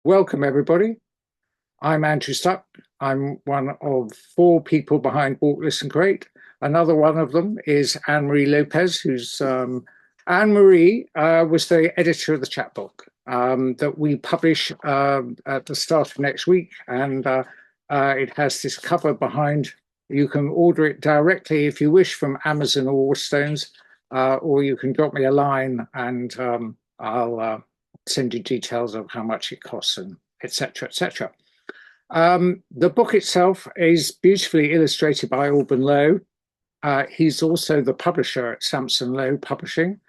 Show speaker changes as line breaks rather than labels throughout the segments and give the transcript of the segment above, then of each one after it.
Welcome, everybody. I'm Andrew Stuck. I'm one of 4 people behind Walk, Listen, Create. Another one of them is Anne-Marie Lopez, who's Anne-Marie was the editor of the chapbook that we publish at the start of next week. And it has this cover behind. You can order it directly if you wish from Amazon or Waterstones, or you can drop me a line and I'll send you details of how much it costs and etc. etc. The book itself is beautifully illustrated by Alban Lowe. He's also the publisher at Sampson Lowe Publishing.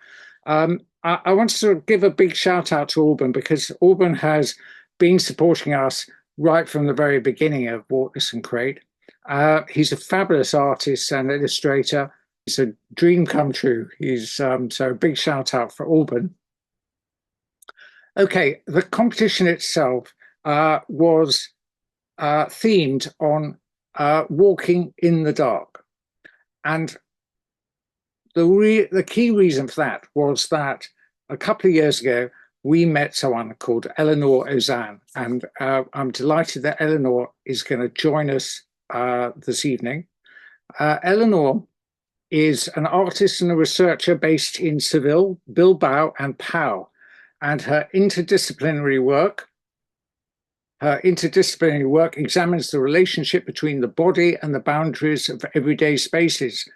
I want to give a big shout out to Alban because Alban has been supporting us right from the very beginning of Walk, Listen, Create. He's a fabulous artist and illustrator. It's a dream come true. He's so a big shout out for Alban. Okay, the competition itself was themed on walking in the dark. And the key reason for that was that a couple of years ago, we met someone called Eléonore Ozanne. And I'm delighted that Eleanor is going to join us this evening. Eleanor is an artist and a researcher based in Seville, Bilbao, and Pau. And her interdisciplinary work examines the relationship between the body and the boundaries of everyday spaces.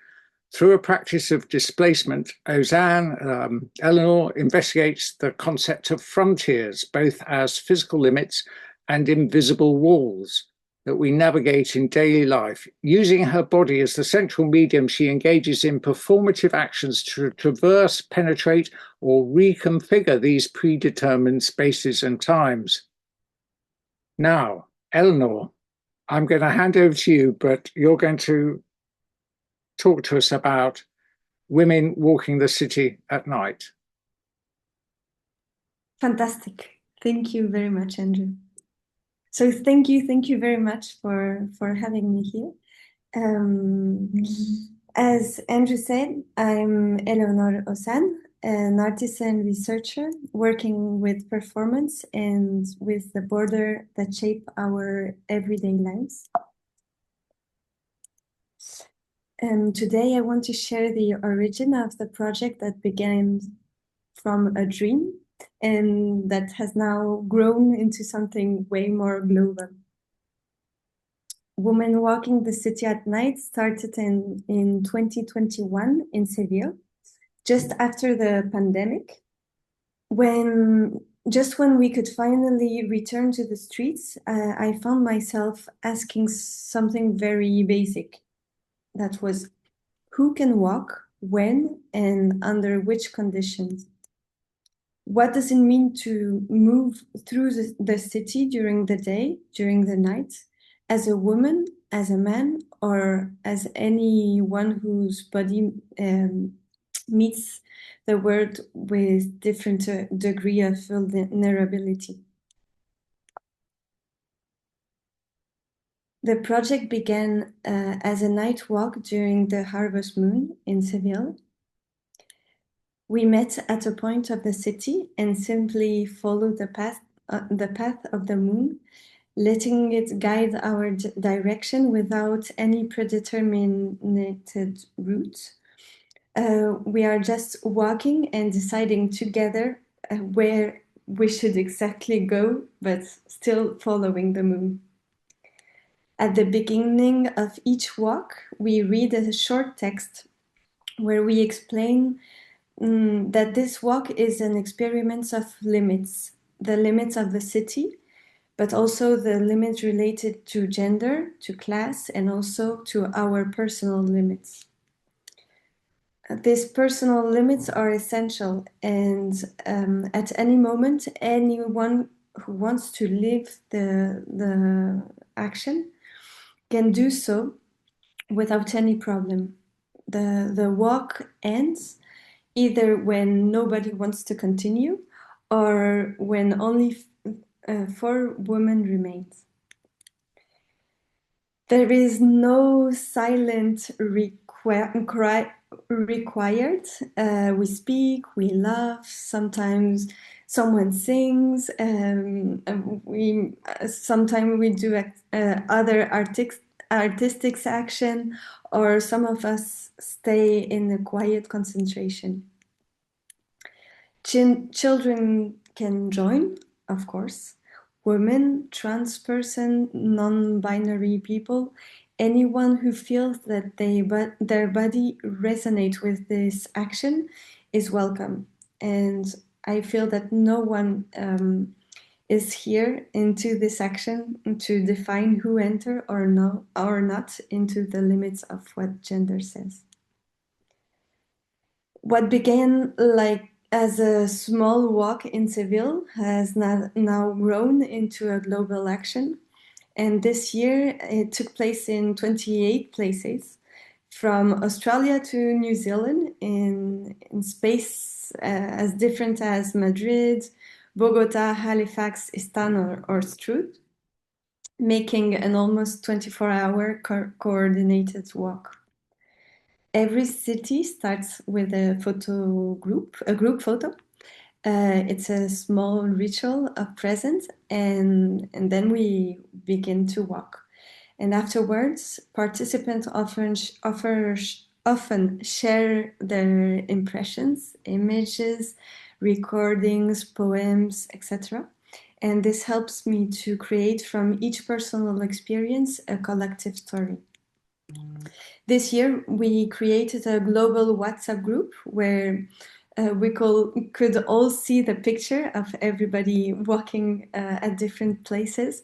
Through a practice of displacement, Eleanor investigates the concept of frontiers, both as physical limits and invisible walls that we navigate in daily life. Using her body as the central medium, she engages in performative actions to traverse, penetrate, or reconfigure these predetermined spaces and times. Now, Eleanor, I'm going to hand over to you, but you're going to talk to us about women walking the city at night.
Fantastic. Thank you very much, Andrew. So thank you very much for having me here. As Andrew said, I'm Eléonore Ozanne, an artist and researcher working with performance and with the border that shape our everyday lives. Today I want to share the origin of the project that began from a dream and that has now grown into something way more global. Women Walking the City at Night started in 2021 in Seville, just after the pandemic, when we could finally return to the streets. I found myself asking something very basic. That was, who can walk, when, and under which conditions? What does it mean to move through the city during the day, during the night, as a woman, as a man, or as anyone whose body meets the world with different degree of vulnerability? The project began as a night walk during the harvest moon in Seville. We met at a point of the city and simply followed the path of the moon, letting it guide our direction without any predetermined route. We are just walking and deciding together where we should exactly go, but still following the moon. At the beginning of each walk, we read a short text where we explain that this walk is an experiment of limits, the limits of the city, but also the limits related to gender, to class, and also to our personal limits. These personal limits are essential, and at any moment, anyone who wants to live the action can do so without any problem. The walk ends either when nobody wants to continue or when only 4 women remain. There is no silent required. We speak, we laugh, sometimes someone sings. We sometimes we do other artistic action, or some of us stay in a quiet concentration. Children can join, of course. Women, trans person, non-binary people, anyone who feels that their body resonates with this action is welcome. And I feel that no one is here into this action to define who enter or no or not into the limits of what gender says. What began like as a small walk in Seville has now grown into a global action. And this year it took place in 28 places, from Australia to New Zealand, in space as different as Madrid, Bogota, Halifax, Istanbul, or Strutt, making an almost 24-hour coordinated walk. Every city starts with a group photo. It's a small ritual of presence, and then we begin to walk. And afterwards, participants often share their impressions, images, recordings, poems, etc. And this helps me to create from each personal experience a collective story. This year, we created a global WhatsApp group where we could all see the picture of everybody walking at different places.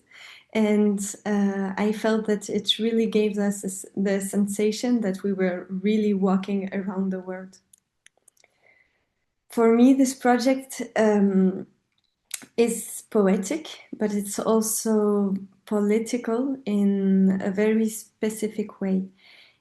And I felt that it really gave us the sensation that we were really walking around the world. For me, this project is poetic, but it's also political in a very specific way.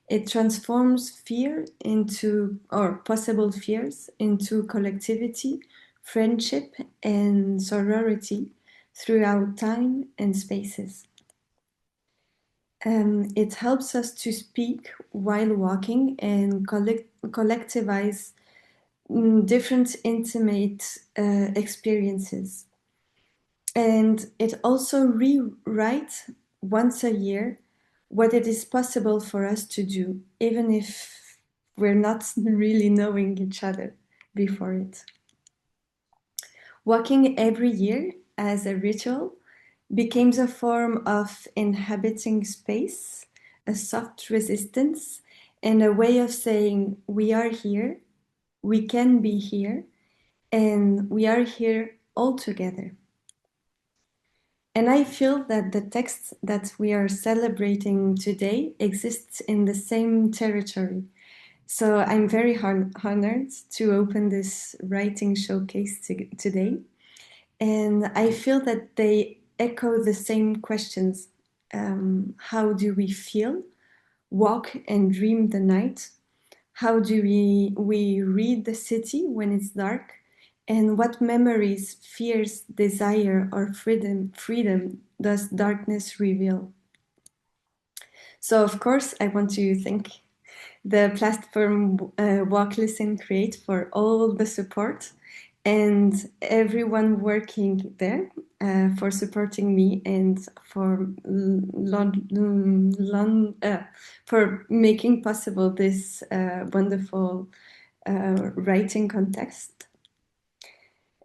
It transforms fear into, or possible fears, into collectivity, friendship, and sorority throughout time and spaces. It helps us to speak while walking and collectivize different intimate experiences. And it also rewrites once a year what it is possible for us to do, even if we're not really knowing each other before it. Walking every year as a ritual becomes a form of inhabiting space, a soft resistance, and a way of saying, we are here, we can be here, and we are here all together. And I feel that the text that we are celebrating today exists in the same territory. So I'm very honored to open this writing showcase today. And I feel that they echo the same questions. How do we feel, walk and dream the night? How do we read the city when it's dark? And what memories, fears, desire, or freedom does darkness reveal? So, of course, I want to thank the platform Walk, Listen, Create for all the support, and everyone working there for supporting me and for for making possible this wonderful writing context.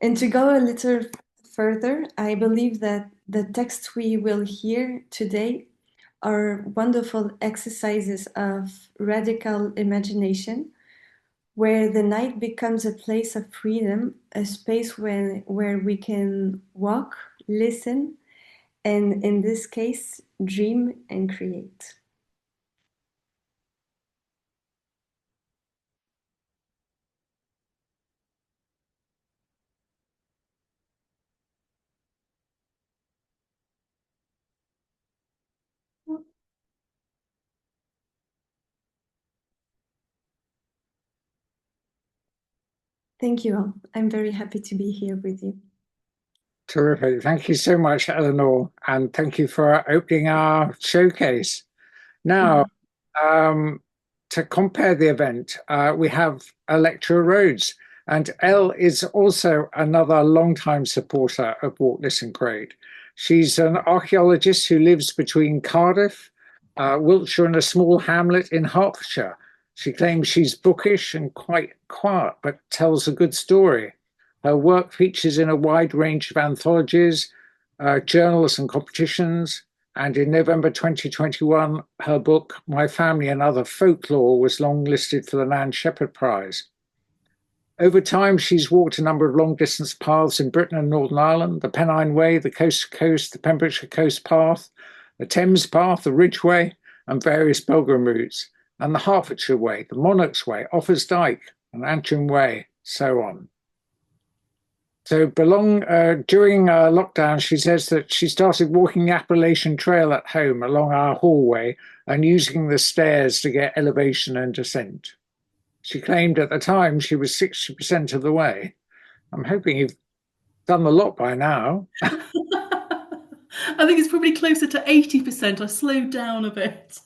And to go a little further, I believe that the text we will hear today are wonderful exercises of radical imagination, where the night becomes a place of freedom, a space where we can walk, listen, and in this case, dream and create. Thank you all. I'm very happy to be here with you.
Terrific. Thank you so much, Eleanor, and thank you for opening our showcase. Now, to compare the event, we have Electra Rhodes. And Elle is also another long-time supporter of Walk, Listen, Create. She's an archaeologist who lives between Cardiff, Wiltshire, and a small hamlet in Hertfordshire. She claims she's bookish and quite quiet, but tells a good story. Her work features in a wide range of anthologies, journals, and competitions. And in November 2021, her book, My Family and Other Folklore, was longlisted for the Nan Shepherd Prize. Over time, she's walked a number of long-distance paths in Britain and Northern Ireland: the Pennine Way, the Coast to Coast, the Pembrokeshire Coast Path, the Thames Path, the Ridgeway, and various pilgrim routes, and the Hertfordshire Way, the Monarch's Way, Offa's Dyke, and Antrim Way, so on. So during lockdown, she says that she started walking the Appalachian Trail at home along our hallway and using the stairs to get elevation and descent. She claimed at the time she was 60% of the way. I'm hoping you've done a lot by now.
I think it's probably closer to 80%. I slowed down a bit.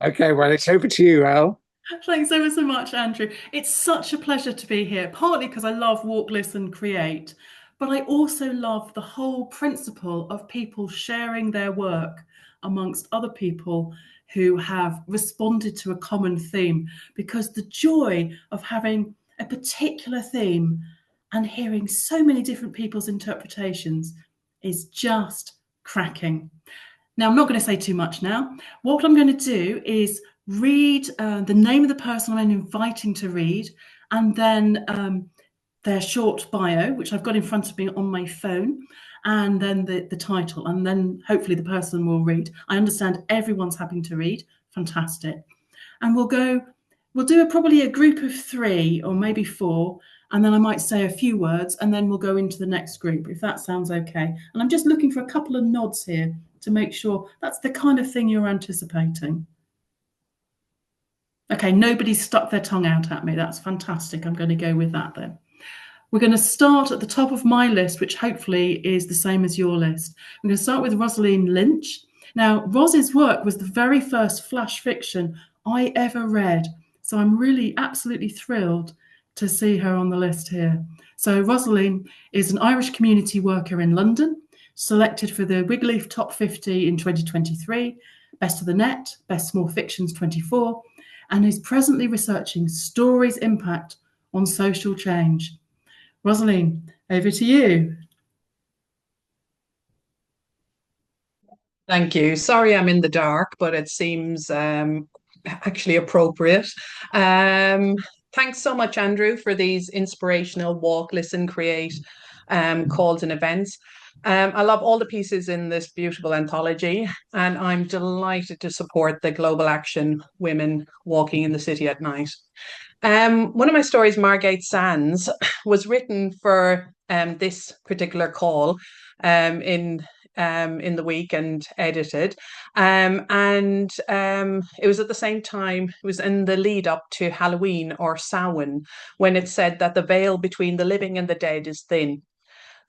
Okay, well, it's over to you, Elle.
Thanks ever so much, Andrew. It's such a pleasure to be here, partly because I love Walk, Listen, Create, but I also love the whole principle of people sharing their work amongst other people who have responded to a common theme, because the joy of having a particular theme and hearing so many different people's interpretations is just cracking. Now, I'm not going to say too much now. What I'm going to do is read the name of the person I'm inviting to read, and then their short bio, which I've got in front of me on my phone, and then the title, and then hopefully the person will read. I understand everyone's happy to read. Fantastic. And we'll do probably a group of 3 or maybe 4, and then I might say a few words, and then we'll go into the next group, if that sounds okay. And I'm just looking for a couple of nods here to make sure that's the kind of thing you're anticipating. Okay, nobody's stuck their tongue out at me. That's fantastic. I'm going to go with that then. We're going to start at the top of my list, which hopefully is the same as your list. I'm going to start with Rosaleen Lynch. Now, Ros's work was the very first flash fiction I ever read, so I'm really absolutely thrilled to see her on the list here. So Rosaleen is an Irish community worker in London, selected for the Wigleaf Top 50 in 2023, Best of the Net, Best Small Fictions 24, and is presently researching stories' impact on social change. Rosaleen, over to you.
Thank you. Sorry I'm in the dark, but it seems actually appropriate. Thanks so much, Andrew, for these inspirational Walk, Listen, Create calls and events. I love all the pieces in this beautiful anthology, and I'm delighted to support the Global Action Women Walking in the City at Night. One of my stories, Margate Sands, was written for this particular call in the week and edited. It was at the same time, it was in the lead up to Halloween or Samhain, when it said that the veil between the living and the dead is thin.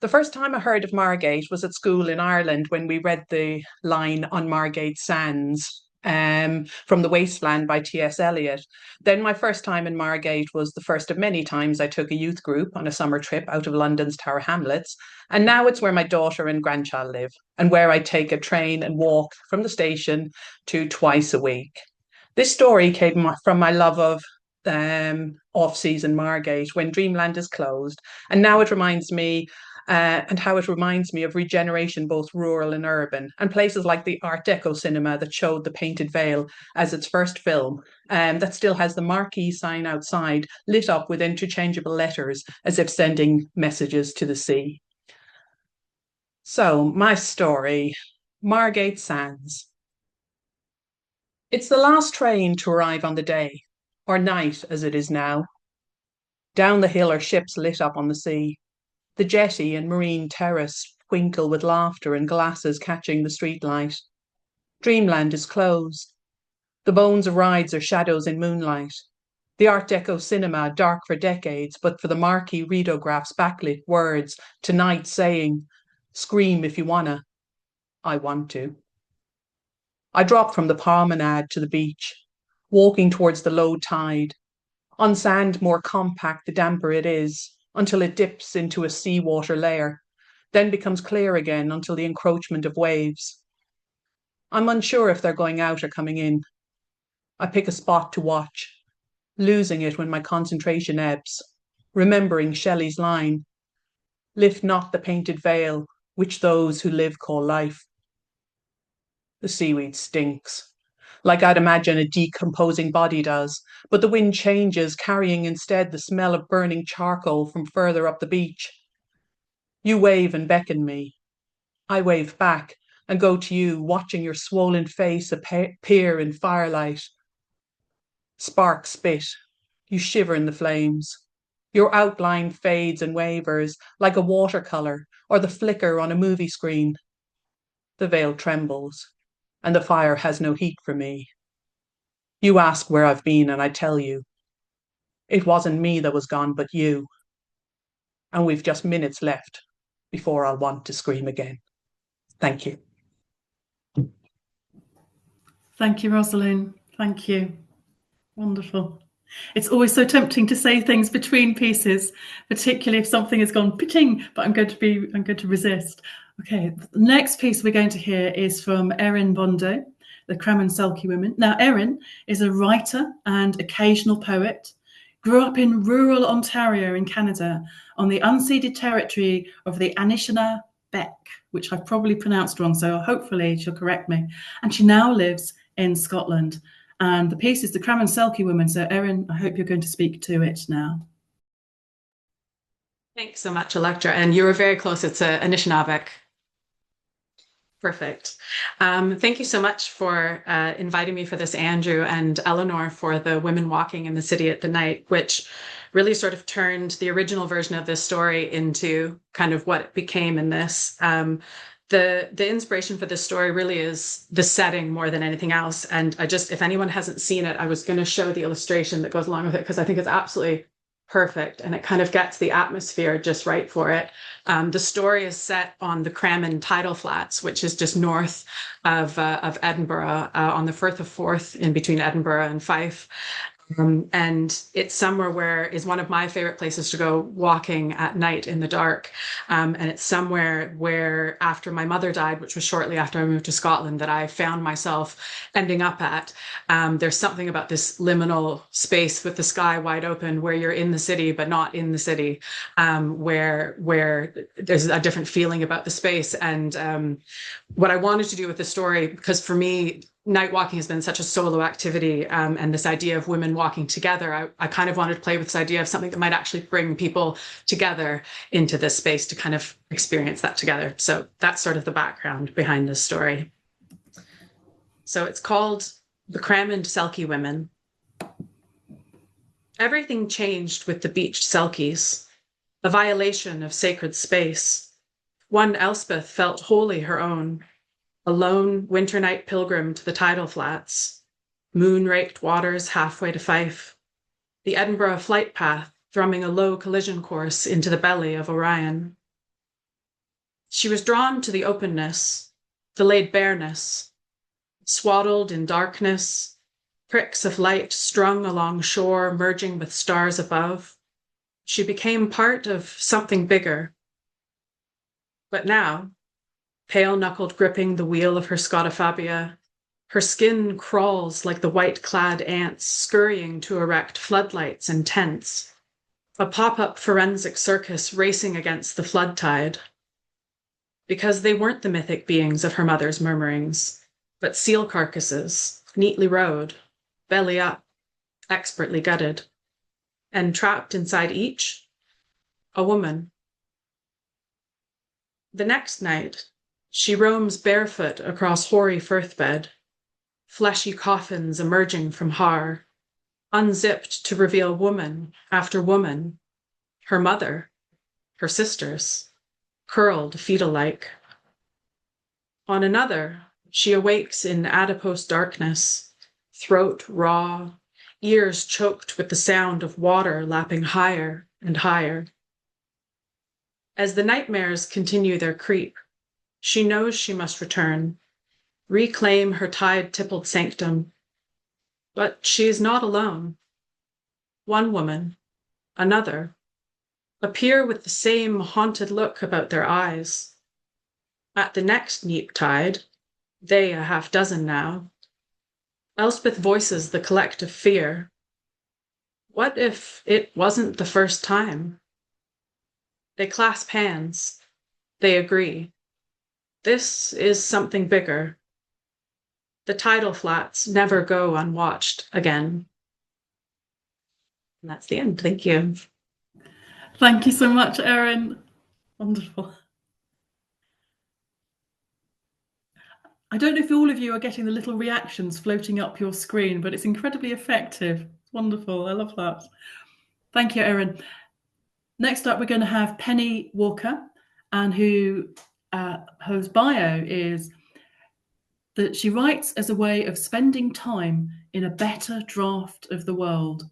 The first time I heard of Margate was at school in Ireland when we read the line On Margate Sands from The Wasteland by T.S. Eliot. Then my first time in Margate was the first of many times I took a youth group on a summer trip out of London's Tower Hamlets. And now it's where my daughter and grandchild live, and where I take a train and walk from the station to twice a week. This story came from my love of off-season Margate, when Dreamland is closed. And now it reminds me and how it reminds me of regeneration, both rural and urban, and places like the Art Deco cinema that showed The Painted Veil as its first film, that still has the marquee sign outside lit up with interchangeable letters as if sending messages to the sea. So, my story, Margate Sands. It's the last train to arrive on the day, or night as it is now. Down the hill are ships lit up on the sea. The jetty and marine terrace twinkle with laughter and glasses catching the streetlight. Dreamland is closed. The bones of rides are shadows in moonlight. The Art Deco cinema dark for decades, but for the marquee readograph's backlit words tonight saying, "Scream if you wanna. I want to." I drop from the promenade to the beach, walking towards the low tide. On sand more compact, the damper it is, until it dips into a seawater layer, then becomes clear again until the encroachment of waves. I'm unsure if they're going out or coming in. I pick a spot to watch, losing it when my concentration ebbs, remembering Shelley's line, "Lift not the painted veil, which those who live call life." The seaweed stinks, like I'd imagine a decomposing body does, but the wind changes, carrying instead the smell of burning charcoal from further up the beach. You wave and beckon me. I wave back and go to you, watching your swollen face appear in firelight. Sparks spit. You shiver in the flames. Your outline fades and wavers like a watercolour or the flicker on a movie screen. The veil trembles, and the fire has no heat for me. You ask where I've been, and I tell you. It wasn't me that was gone, but you. And we've just minutes left before I'll want to scream again. Thank you.
Thank you, Rosaleen. Thank you. Wonderful. It's always so tempting to say things between pieces, particularly if something has gone pitching, but I'm going to resist. Okay, the next piece we're going to hear is from Erin Bondo, the Cram and Selkie Women. Now, Erin is a writer and occasional poet, grew up in rural Ontario in Canada on the unceded territory of the Anishinaabe, which I've probably pronounced wrong, so hopefully she'll correct me. And she now lives in Scotland. And the piece is the Cram and Selkie Women. So, Erin, I hope you're going to speak to it now.
Thanks so much, Electra. And you were very close. It's Anishinaabe. Perfect. Thank you so much for inviting me for this, Andrew, and Eleanor for the Women Walking in the City at the Night, which really sort of turned the original version of this story into kind of what it became in this. The inspiration for this story really is the setting more than anything else. And if anyone hasn't seen it, I was going to show the illustration that goes along with it because I think it's absolutely perfect and it kind of gets the atmosphere just right for it. The story is set on the Cramond tidal flats, which is just north of Edinburgh, on the Firth of Forth in between Edinburgh and Fife. And it's somewhere where is one of my favorite places to go walking at night in the dark. And it's somewhere where after my mother died, which was shortly after I moved to Scotland, that I found myself ending up at. There's something about this liminal space with the sky wide open where you're in the city, but not in the city, where there's a different feeling about the space. And what I wanted to do with the story, because for me, night walking has been such a solo activity, and this idea of women walking together, I kind of wanted to play with this idea of something that might actually bring people together into this space to kind of experience that together. So that's sort of the background behind this story. So it's called The Cramond Selkie Women. Everything changed with the beached Selkies, a violation of sacred space. One Elspeth felt wholly her own, a lone winter night pilgrim to the tidal flats, moon-raked waters halfway to Fife, the Edinburgh flight path thrumming a low collision course into the belly of Orion. She was drawn to the openness, the laid bareness, swaddled in darkness, pricks of light strung along shore merging with stars above. She became part of something bigger. But now, pale-knuckled gripping the wheel of her Scotophobia, her skin crawls like the white-clad ants scurrying to erect floodlights and tents, a pop-up forensic circus racing against the flood tide. Because they weren't the mythic beings of her mother's murmurings, but seal carcasses, neatly rowed, belly up, expertly gutted, and trapped inside each, a woman. The next night, she roams barefoot across hoary firth bed, fleshy coffins emerging from har, unzipped to reveal woman after woman, her mother, her sisters, curled fetal-like. On another, she awakes in adipose darkness, throat raw, ears choked with the sound of water lapping higher and higher. As the nightmares continue their creep, she knows she must return, reclaim her tide-tippled sanctum. But she is not alone. One woman, another, appear with the same haunted look about their eyes. At the next neap tide, they a half dozen now, Elspeth voices the collective fear. What if it wasn't the first time? They clasp hands. They agree. This is something bigger. The tidal flats never go unwatched again. And that's the end. Thank you.
Thank you so much, Erin. Wonderful. I don't know if all of you are getting the little reactions floating up your screen, but it's incredibly effective. Wonderful. I love that. Thank you, Erin. Next up, we're going to have Penny Walker, and whose bio is that she writes as a way of spending time in a better draft of the world.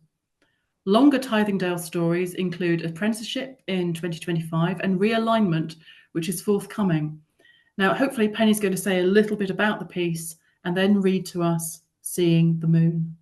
Longer Tithingdale stories include Apprenticeship in 2025 and Realignment, which is forthcoming. Now, hopefully Penny's going to say a little bit about the piece and then read to us Seeing the Moon.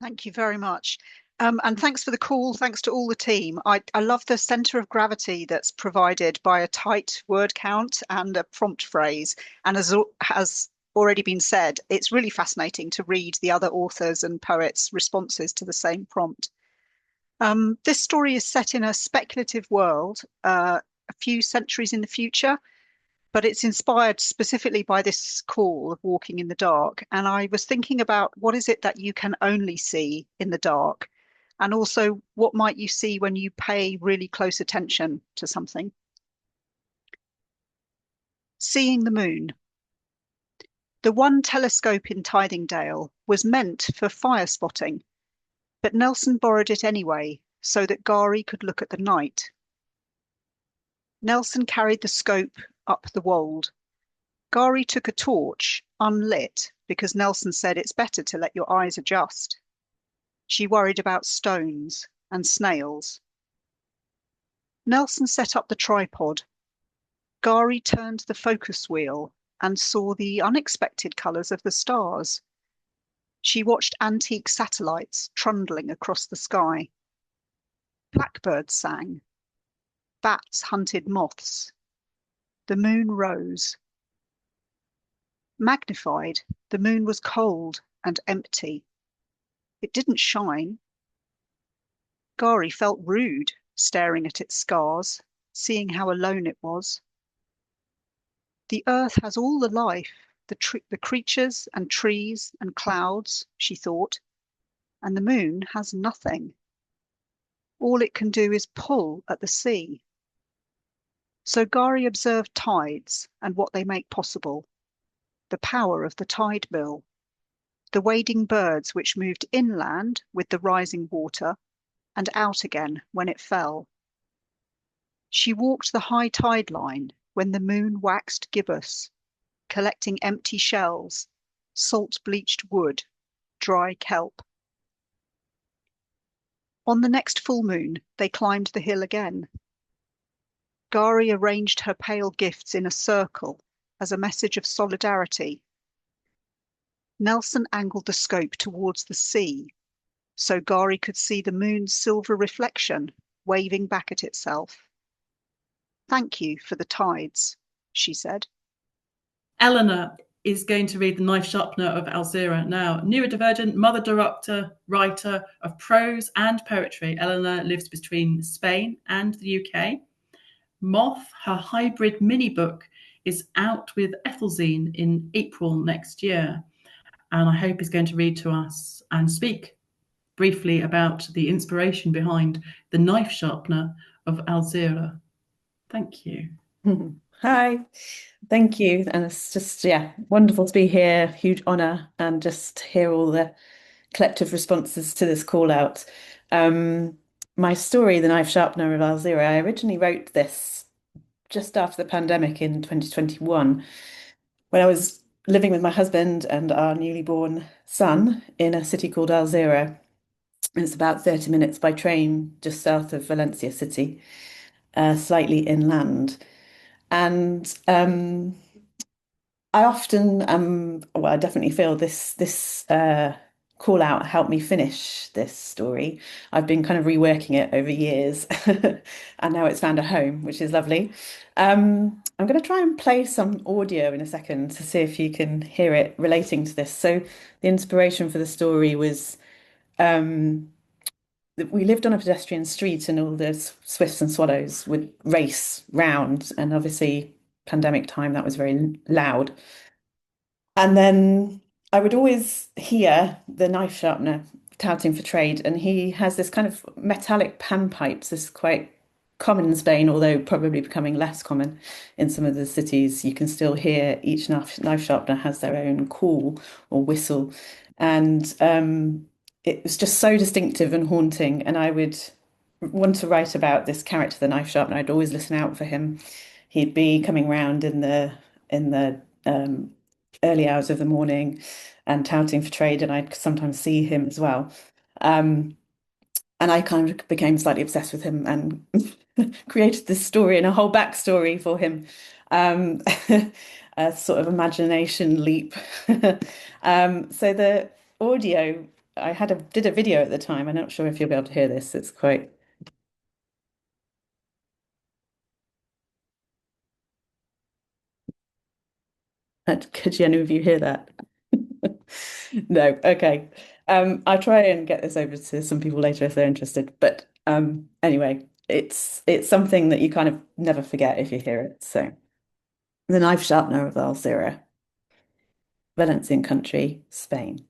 Thank you very much. And thanks for the call. Thanks to all the team. I love the centre of gravity that's provided by a tight word count and a prompt phrase. And as has already been said, it's really fascinating to read the other authors and poets' responses to the same prompt. This story is set in a speculative world, a few centuries in the future, but it's inspired specifically by this call of walking in the dark. And I was thinking about what is it that you can only see in the dark? And also, what might you see when you pay really close attention to something? Seeing the moon. The one telescope in Tithingdale was meant for fire spotting, but Nelson borrowed it anyway, so that Gari could look at the night. Nelson carried the scope up the wold. Gari took a torch, unlit, because Nelson said it's better to let your eyes adjust. She worried about stones and snails. Nelson set up the tripod. Gari turned the focus wheel and saw the unexpected colours of the stars. She watched antique satellites trundling across the sky. Blackbirds sang. Bats hunted moths. The moon rose. Magnified, the moon was cold and empty. It didn't shine. Gari felt rude, staring at its scars, seeing how alone it was. The earth has all the life, the creatures and trees and clouds, she thought, and the moon has nothing. All it can do is pull at the sea. So Gari observed tides and what they make possible, the power of the tide mill, the wading birds which moved inland with the rising water and out again when it fell. She walked the high tide line when the moon waxed gibbous, collecting empty shells, salt-bleached wood, dry kelp. On the next full moon, they climbed the hill again. Gari arranged her pale gifts in a circle as a message of solidarity. Nelson angled the scope towards the sea, so Gari could see the moon's silver reflection waving back at itself. Thank you for the tides, she said.
Eleanor is going to read The Knife Sharpener of Alzira now. Neurodivergent, mother, director, writer of prose and poetry. Eleanor lives between Spain and the UK. Moth, her hybrid mini book, is out with Ethelzine in April next year. And I hope is going to read to us and speak briefly about the inspiration behind The Knife Sharpener of Alzira. Thank you.
Hi, thank you. And it's just, wonderful to be here. Huge honour, and just hear all the collective responses to this call out. My story, The Knife Sharpener of Alzira, I originally wrote this just after the pandemic in 2021, when I was living with my husband and our newly born son in a city called Alzira. It's about 30 minutes by train just south of Valencia city, slightly inland. And I often I definitely feel this call out helped me finish this story. I've been kind of reworking it over years, and now it's found a home, which is lovely. I'm going to try and play some audio in a second to see if you can hear it relating to this. So the inspiration for the story was we lived on a pedestrian street and all the swifts and swallows would race round, and obviously pandemic time that was very loud. And then I would always hear the knife sharpener touting for trade, and he has this kind of metallic panpipes. This is quite common in Spain, although probably becoming less common in some of the cities. You can still hear each knife sharpener has their own call or whistle, and it was just so distinctive and haunting. And I would want to write about this character, the knife sharpener. I'd always listen out for him. He'd be coming round in the early hours of the morning and touting for trade, and I'd sometimes see him as well. And I kind of became slightly obsessed with him and created this story and a whole backstory for him. A sort of imagination leap. So the audio, I did a video at the time. I'm not sure if you'll be able to hear this. It's quite. Could any of you hear that? No, okay. I'll try and get this over to some people later if they're interested. But anyway, it's something that you kind of never forget if you hear it. So, the knife sharpener of Alzira, Valencian country, Spain.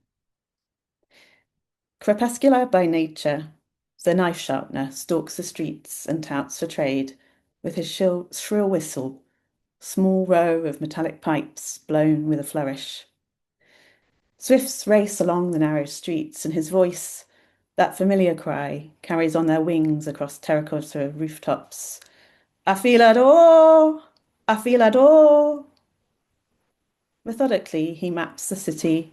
Crepuscular by nature, the knife sharpener stalks the streets and touts for trade with his shrill whistle, small row of metallic pipes blown with a flourish. Swifts race along the narrow streets, and his voice, that familiar cry, carries on their wings across terracotta rooftops. Afilador! Afilador! Methodically, he maps the city,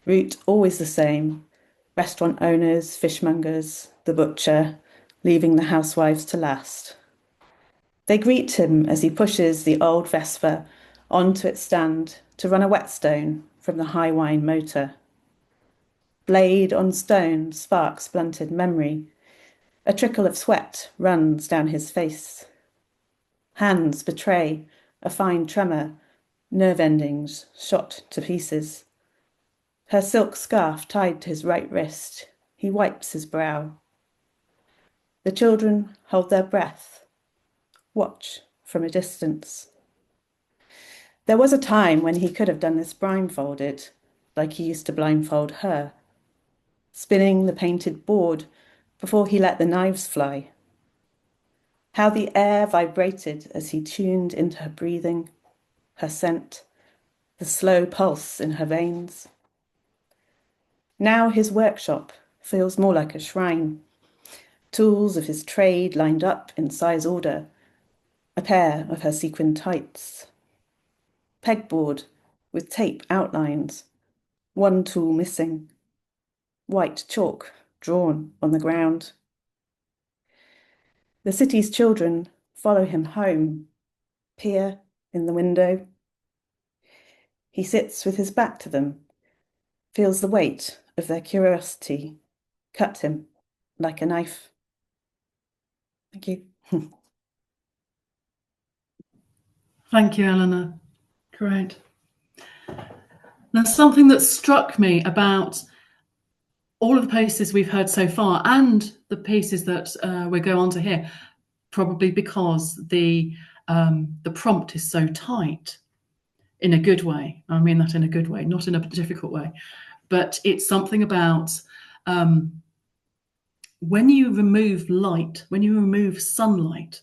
route always the same, restaurant owners, fishmongers, the butcher, leaving the housewives to last. They greet him as he pushes the old Vespa onto its stand to run a whetstone from the high wine motor. Blade on stone sparks blunted memory. A trickle of sweat runs down his face. Hands betray a fine tremor, nerve endings shot to pieces. Her silk scarf tied to his right wrist, he wipes his brow. The children hold their breath, watch from a distance. There was a time when he could have done this blindfolded, like he used to blindfold her, spinning the painted board before he let the knives fly. How the air vibrated as he tuned into her breathing, her scent, the slow pulse in her veins. Now his workshop feels more like a shrine, tools of his trade lined up in size order, a pair of her sequin tights. Pegboard with tape outlines, one tool missing, white chalk drawn on the ground. The city's children follow him home, peer in the window. He sits with his back to them, feels the weight of their curiosity cut him like a knife. Thank you.
Thank you, Eleanor. Great. Now, something that struck me about all of the pieces we've heard so far and the pieces that we go on to hear, probably because the prompt is so tight, in a good way. I mean that in a good way, not in a difficult way. But it's something about when you remove light, when you remove sunlight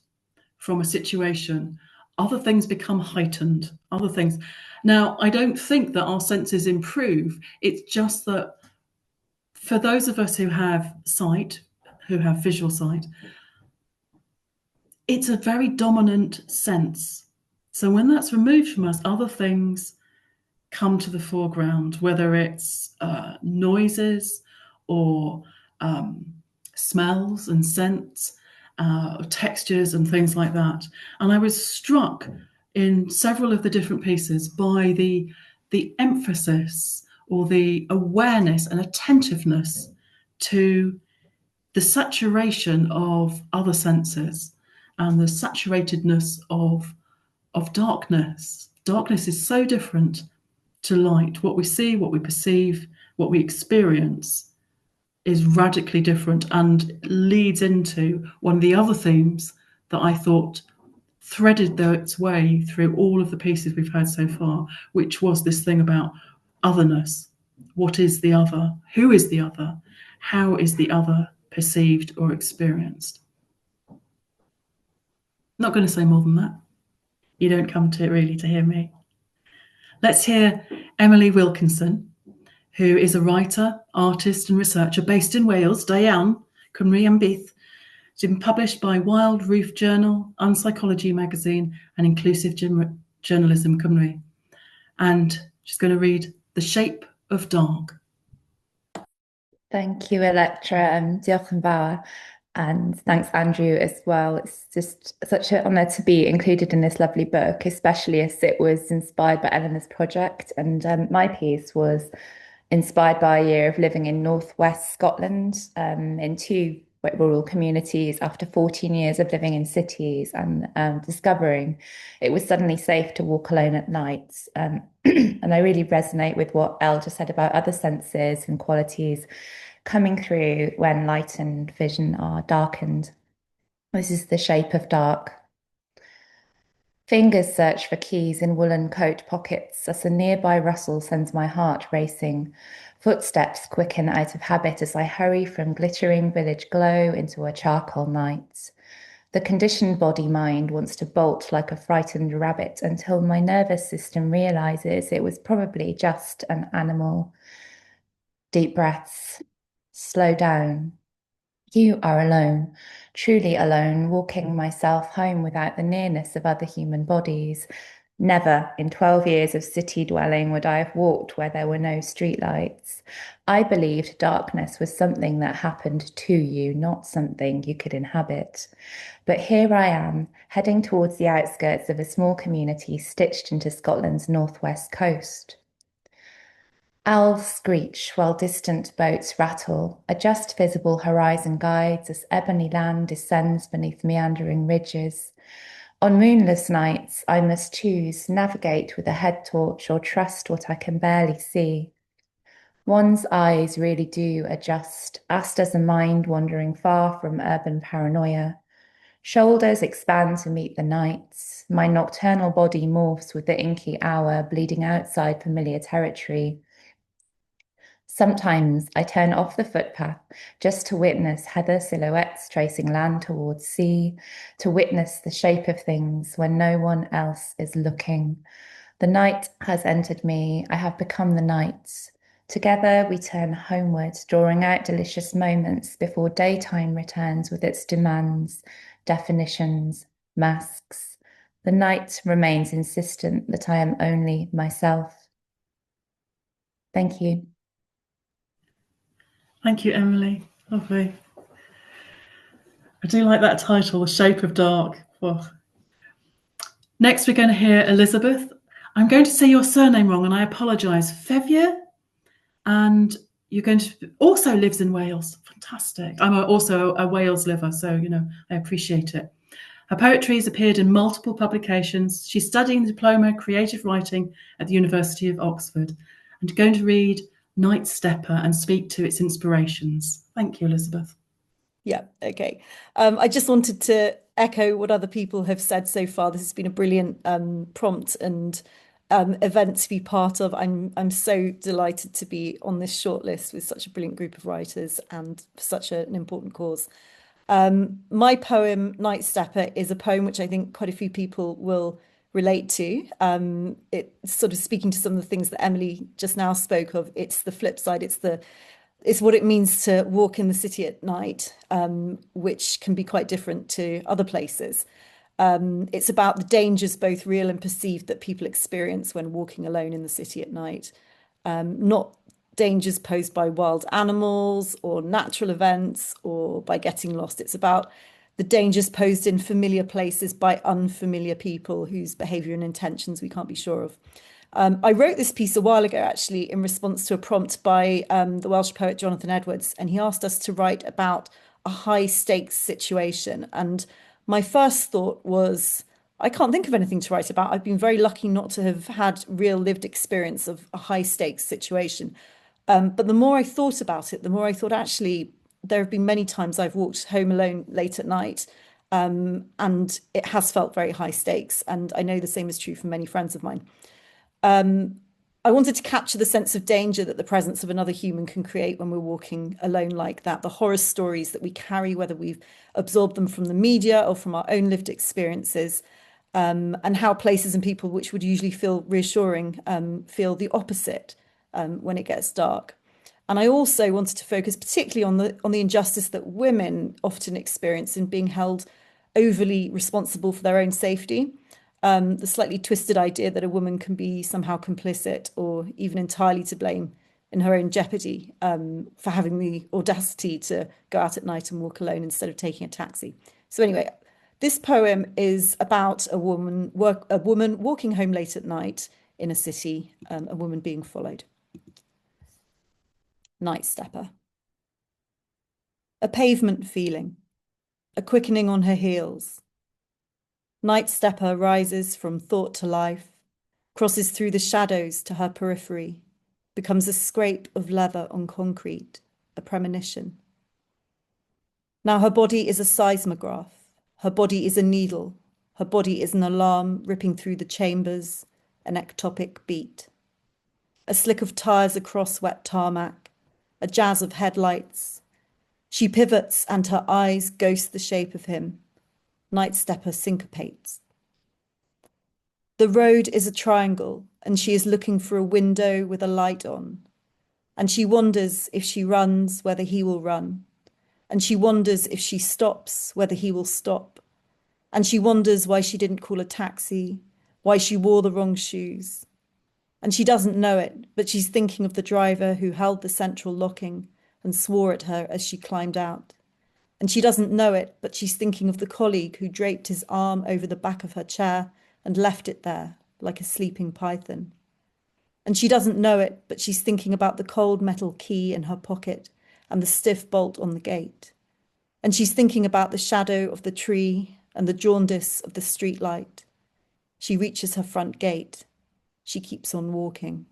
from a situation, other things become heightened, other things. Now, I don't think that our senses improve. It's just that for those of us who have sight, who have visual sight, it's a very dominant sense. So when that's removed from us, other things come to the foreground, whether it's noises or smells and scents, textures and things like that. And I was struck in several of the different pieces by the emphasis or the awareness and attentiveness to the saturation of other senses and the saturatedness of darkness. Darkness is so different to light. What we see, what we perceive, what we experience is radically different and leads into one of the other themes that I thought threaded its way through all of the pieces we've heard so far, which was this thing about otherness. What is the other? Who is the other? How is the other perceived or experienced? Not going to say more than that. You don't come to really to hear me. Let's hear Emily Wilkinson, who is a writer, artist and researcher based in Wales, Diane, Cymru and Byth. She's been published by Wild Roof Journal, Unpsychology magazine and Inclusive Journalism Cymru. And she's going to read The Shape of Dark.
Thank you, Electra, diolch yn fawr. And thanks, Andrew, as well. It's just such an honour to be included in this lovely book, especially as it was inspired by Eleanor's project. And my piece was inspired by a year of living in northwest Scotland in two rural communities after 14 years of living in cities and discovering it was suddenly safe to walk alone at night. And I really resonate with what Elle just said about other senses and qualities coming through when light and vision are darkened. This is The Shape of Dark. Fingers search for keys in woolen coat pockets as a nearby rustle sends my heart racing. Footsteps quicken out of habit as I hurry from glittering village glow into a charcoal night. The conditioned body-mind wants to bolt like a frightened rabbit until my nervous system realizes it was probably just an animal. Deep breaths. Slow down. You are alone, truly alone, walking myself home without the nearness of other human bodies. Never in 12 years of city dwelling would I have walked where there were no streetlights. I believed darkness was something that happened to you, not something you could inhabit. But here I am, heading towards the outskirts of a small community stitched into Scotland's northwest coast. Owls screech while distant boats rattle, a just visible horizon guides as ebony land descends beneath meandering ridges. On moonless nights, I must choose, navigate with a head torch or trust what I can barely see. One's eyes really do adjust, as does a mind wandering far from urban paranoia. Shoulders expand to meet the nights. My nocturnal body morphs with the inky hour, bleeding outside familiar territory. Sometimes I turn off the footpath just to witness heather silhouettes tracing land towards sea, to witness the shape of things when no one else is looking. The night has entered me. I have become the night. Together we turn homeward, drawing out delicious moments before daytime returns with its demands, definitions, masks. The night remains insistent that I am only myself. Thank you.
Thank you, Emily. Lovely. I do like that title, The Shape of Dark. Oh. Next, we're going to hear Elizabeth. I'm going to say your surname wrong, and I apologise. Fevyer, and you're going to also lives in Wales. Fantastic. I'm also a Wales liver, so I appreciate it. Her poetry has appeared in multiple publications. She's studying the diploma creative writing at the University of Oxford, and going to read Night Stepper and speak to its inspirations. Thank you, Elizabeth.
Yeah, okay. I just wanted to echo what other people have said so far. This has been a brilliant prompt and event to be part of. I'm so delighted to be on this shortlist with such a brilliant group of writers and for such an important cause. My poem, Night Stepper, is a poem which I think quite a few people will relate to. It's sort of speaking to some of the things that Emily just now spoke of. It's the flip side. It's what it means to walk in the city at night, which can be quite different to other places. It's about the dangers, both real and perceived, that people experience when walking alone in the city at night. Not dangers posed by wild animals or natural events or by getting lost. It's about the dangers posed in familiar places by unfamiliar people whose behaviour and intentions we can't be sure of. I wrote this piece a while ago, actually, in response to a prompt by the Welsh poet Jonathan Edwards, and he asked us to write about a high stakes situation. And my first thought was, I can't think of anything to write about. I've been very lucky not to have had real lived experience of a high stakes situation. But the more I thought about it, the more I thought, actually, there have been many times I've walked home alone late at night, and it has felt very high stakes. And I know the same is true for many friends of mine. I wanted to capture the sense of danger that the presence of another human can create when we're walking alone like that, the horror stories that we carry, whether we've absorbed them from the media or from our own lived experiences, and how places and people which would usually feel reassuring feel the opposite when it gets dark. And I also wanted to focus particularly on the injustice that women often experience in being held overly responsible for their own safety. The slightly twisted idea that a woman can be somehow complicit or even entirely to blame in her own jeopardy for having the audacity to go out at night and walk alone instead of taking a taxi. So anyway, this poem is about a woman walking home late at night in a city, a woman being followed. Night stepper. A pavement feeling, a quickening on her heels. Night stepper rises from thought to life, crosses through the shadows to her periphery, becomes a scrape of leather on concrete, a premonition. Now her body is a seismograph, her body is a needle, her body is an alarm ripping through the chambers, an ectopic beat. A slick of tires across wet tarmac, a jazz of headlights. She pivots and her eyes ghost the shape of him. Night stepper syncopates. The road is a triangle, and she is looking for a window with a light on. And she wonders if she runs, whether he will run. And she wonders if she stops, whether he will stop. And she wonders why she didn't call a taxi, why she wore the wrong shoes. And she doesn't know it, but she's thinking of the driver who held the central locking and swore at her as she climbed out. And she doesn't know it, but she's thinking of the colleague who draped his arm over the back of her chair and left it there like a sleeping python. And she doesn't know it, but she's thinking about the cold metal key in her pocket and the stiff bolt on the gate. And she's thinking about the shadow of the tree and the jaundice of the streetlight. She reaches her front gate. She keeps on walking.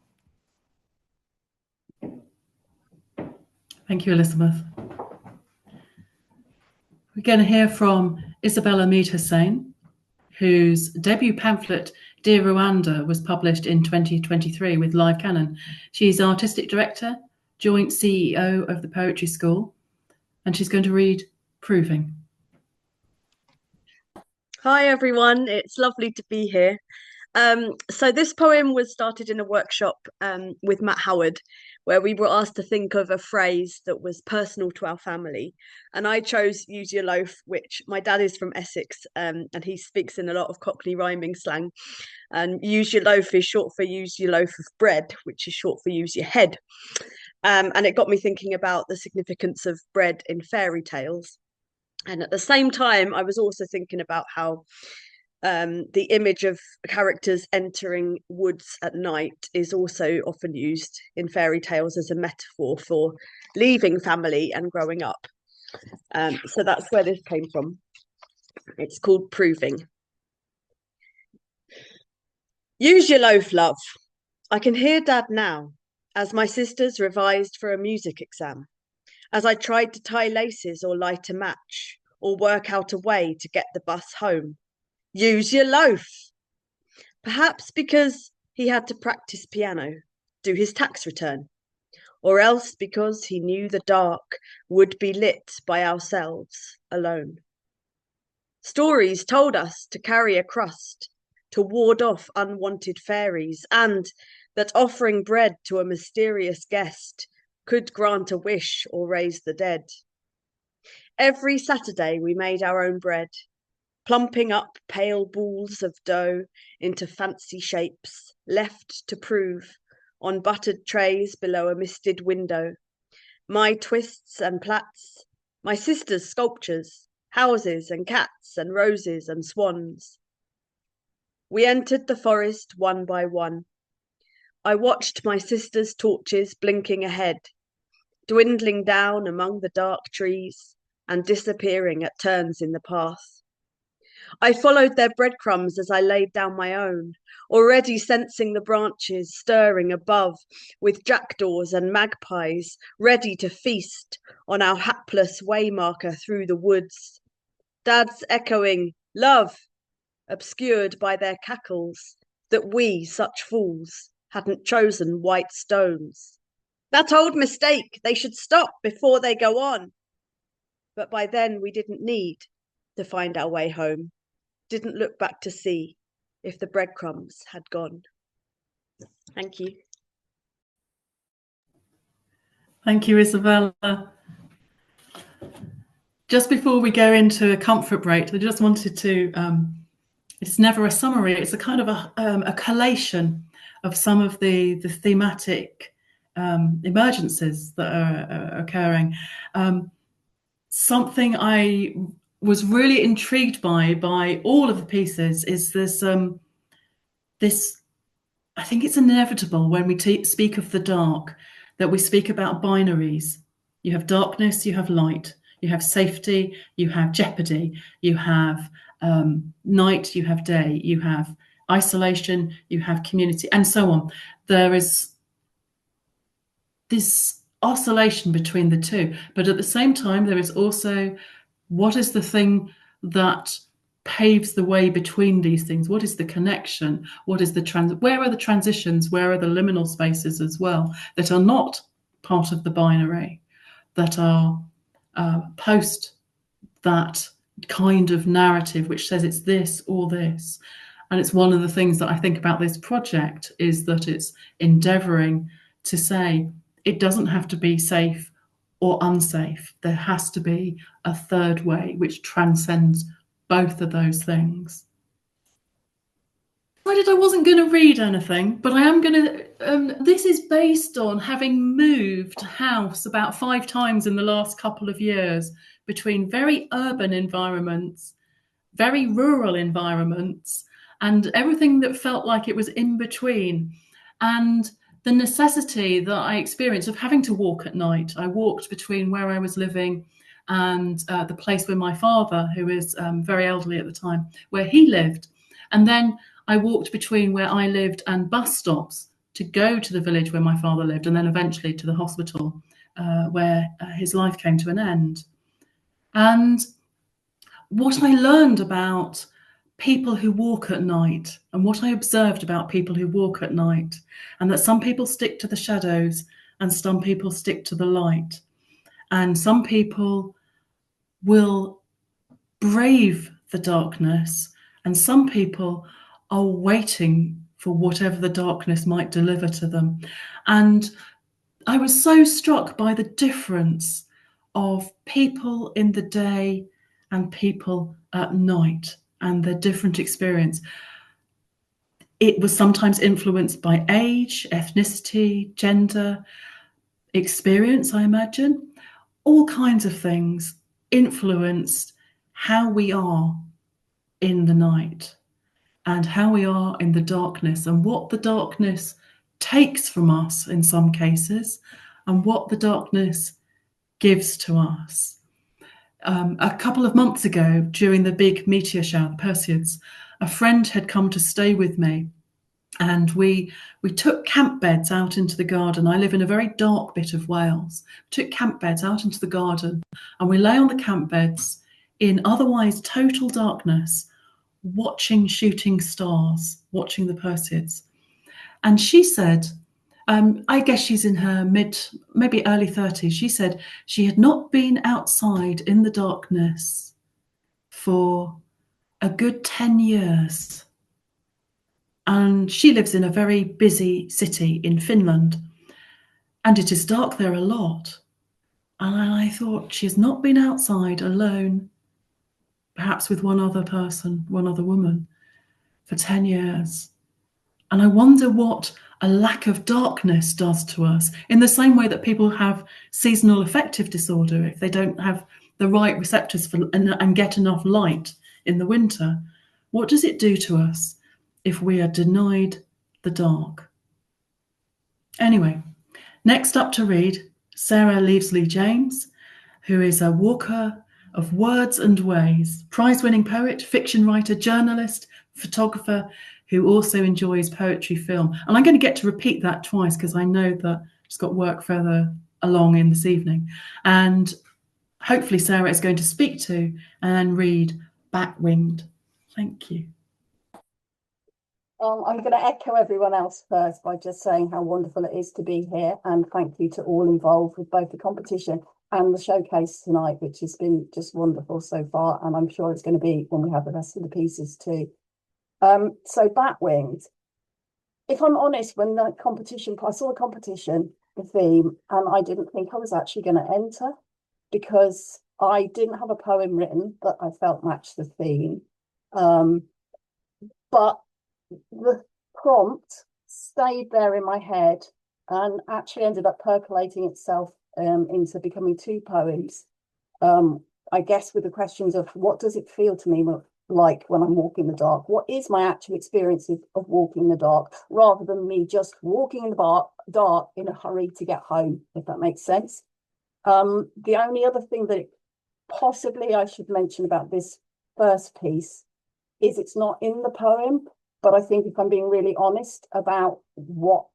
Thank you, Elizabeth. We're going to hear from Isabella Mead Husain, whose debut pamphlet, Dear Rwanda, was published in 2023 with Live Canon. She's artistic director, joint CEO of the Poetry School, and she's going to read Proving.
Hi, everyone. It's lovely to be here. So this poem was started in a workshop with Matt Howard, where we were asked to think of a phrase that was personal to our family. And I chose use your loaf, which my dad is from Essex, and he speaks in a lot of Cockney rhyming slang. And use your loaf is short for use your loaf of bread, which is short for use your head. And it got me thinking about the significance of bread in fairy tales. And at the same time, I was also thinking about how the image of characters entering woods at night is also often used in fairy tales as a metaphor for leaving family and growing up. So that's where this came from. It's called Proving. Use your loaf, love. I can hear Dad now, as my sisters revised for a music exam, as I tried to tie laces or light a match, or work out a way to get the bus home. Use your loaf. Perhaps because he had to practice piano, do his tax return, or else because he knew the dark would be lit by ourselves alone. Stories told us to carry a crust, to ward off unwanted fairies, and that offering bread to a mysterious guest could grant a wish or raise the dead. Every Saturday we made our own bread, plumping up pale balls of dough into fancy shapes, left to prove on buttered trays below a misted window. My twists and plaits, my sister's sculptures, houses and cats and roses and swans. We entered the forest one by one, I watched my sister's torches blinking ahead, dwindling down among the dark trees and disappearing at turns in the path. I followed their breadcrumbs as I laid down my own, already sensing the branches stirring above with jackdaws and magpies ready to feast on our hapless waymarker through the woods. Dad's echoing, "Love," obscured by their cackles, that we, such fools, hadn't chosen white stones. That old mistake, they should stop before they go on. But by then we didn't need to find our way home, didn't look back to see if the breadcrumbs had gone. Thank you.
Thank you, Isabella. Just before we go into a comfort break, I just wanted to, it's never a summary, it's a kind of a collation of some of the thematic emergences that are occurring. Something I was really intrigued by all of the pieces is this, I think it's inevitable when we speak of the dark, that we speak about binaries. You have darkness, you have light, you have safety, you have jeopardy, you have night, you have day, you have isolation, you have community, and so on. There is this oscillation between the two, but at the same time, there is also what is the thing that paves the way between these things? What is the connection? What is where are the transitions? Where are the liminal spaces as well that are not part of the binary, that are post that kind of narrative which says it's this or this? And it's one of the things that I think about this project, is that it's endeavouring to say it doesn't have to be safe or unsafe. There has to be a third way which transcends both of those things. I wasn't going to read anything, but I am going to. This is based on having moved house about 5 times in the last couple of years, between very urban environments, very rural environments, and everything that felt like it was in between. And the necessity that I experienced of having to walk at night. I walked between where I was living and the place where my father, who is very elderly at the time, where he lived. And then I walked between where I lived and bus stops to go to the village where my father lived, and then eventually to the hospital where his life came to an end. And what I learned about people who walk at night, and what I observed about people who walk at night, and that some people stick to the shadows and some people stick to the light, and some people will brave the darkness, and some people are waiting for whatever the darkness might deliver to them. And I was so struck by the difference of people in the day and people at night and their different experience. It was sometimes influenced by age, ethnicity, gender, experience, I imagine. All kinds of things influenced how we are in the night and how we are in the darkness, and what the darkness takes from us in some cases, and what the darkness gives to us. A couple of months ago, during the big meteor shower, the Perseids, a friend had come to stay with me, and we took camp beds out into the garden. I live in a very dark bit of Wales. We took camp beds out into the garden, and we lay on the camp beds in otherwise total darkness, watching shooting stars, watching the Perseids. And she said, I guess she's in her maybe early 30s. She said she had not been outside in the darkness for a good 10 years. And she lives in a very busy city in Finland, and it is dark there a lot. And I thought, she has not been outside alone, perhaps with one other person, one other woman, for 10 years. And I wonder what a lack of darkness does to us, in the same way that people have seasonal affective disorder if they don't have the right receptors for and get enough light in the winter. What does it do to us if we are denied the dark? Anyway, next up to read, Sarah Leavesley James, who is a walker of words and ways, prize-winning poet, fiction writer, journalist, photographer, who also enjoys poetry, film. And I'm going to get to repeat that twice because I know that she's got work further along in this evening. And hopefully Sarah is going to speak to and read Bat-Winged. Thank you.
I'm going to echo everyone else first by just saying how wonderful it is to be here, and thank you to all involved with both the competition and the showcase tonight, which has been just wonderful so far, and I'm sure it's going to be when we have the rest of the pieces too. So Bat-Winged, if I'm honest, when the competition, I saw the competition, the theme, and I didn't think I was actually going to enter because I didn't have a poem written that I felt matched the theme. But the prompt stayed there in my head and actually ended up percolating itself into becoming two poems. I guess with the questions of what does it feel to me like when I'm walking in the dark? What is my actual experience of walking in the dark, rather than me just walking in the dark in a hurry to get home, if that makes sense. The only other thing that possibly I should mention about this first piece is it's not in the poem, but I think if I'm being really honest about what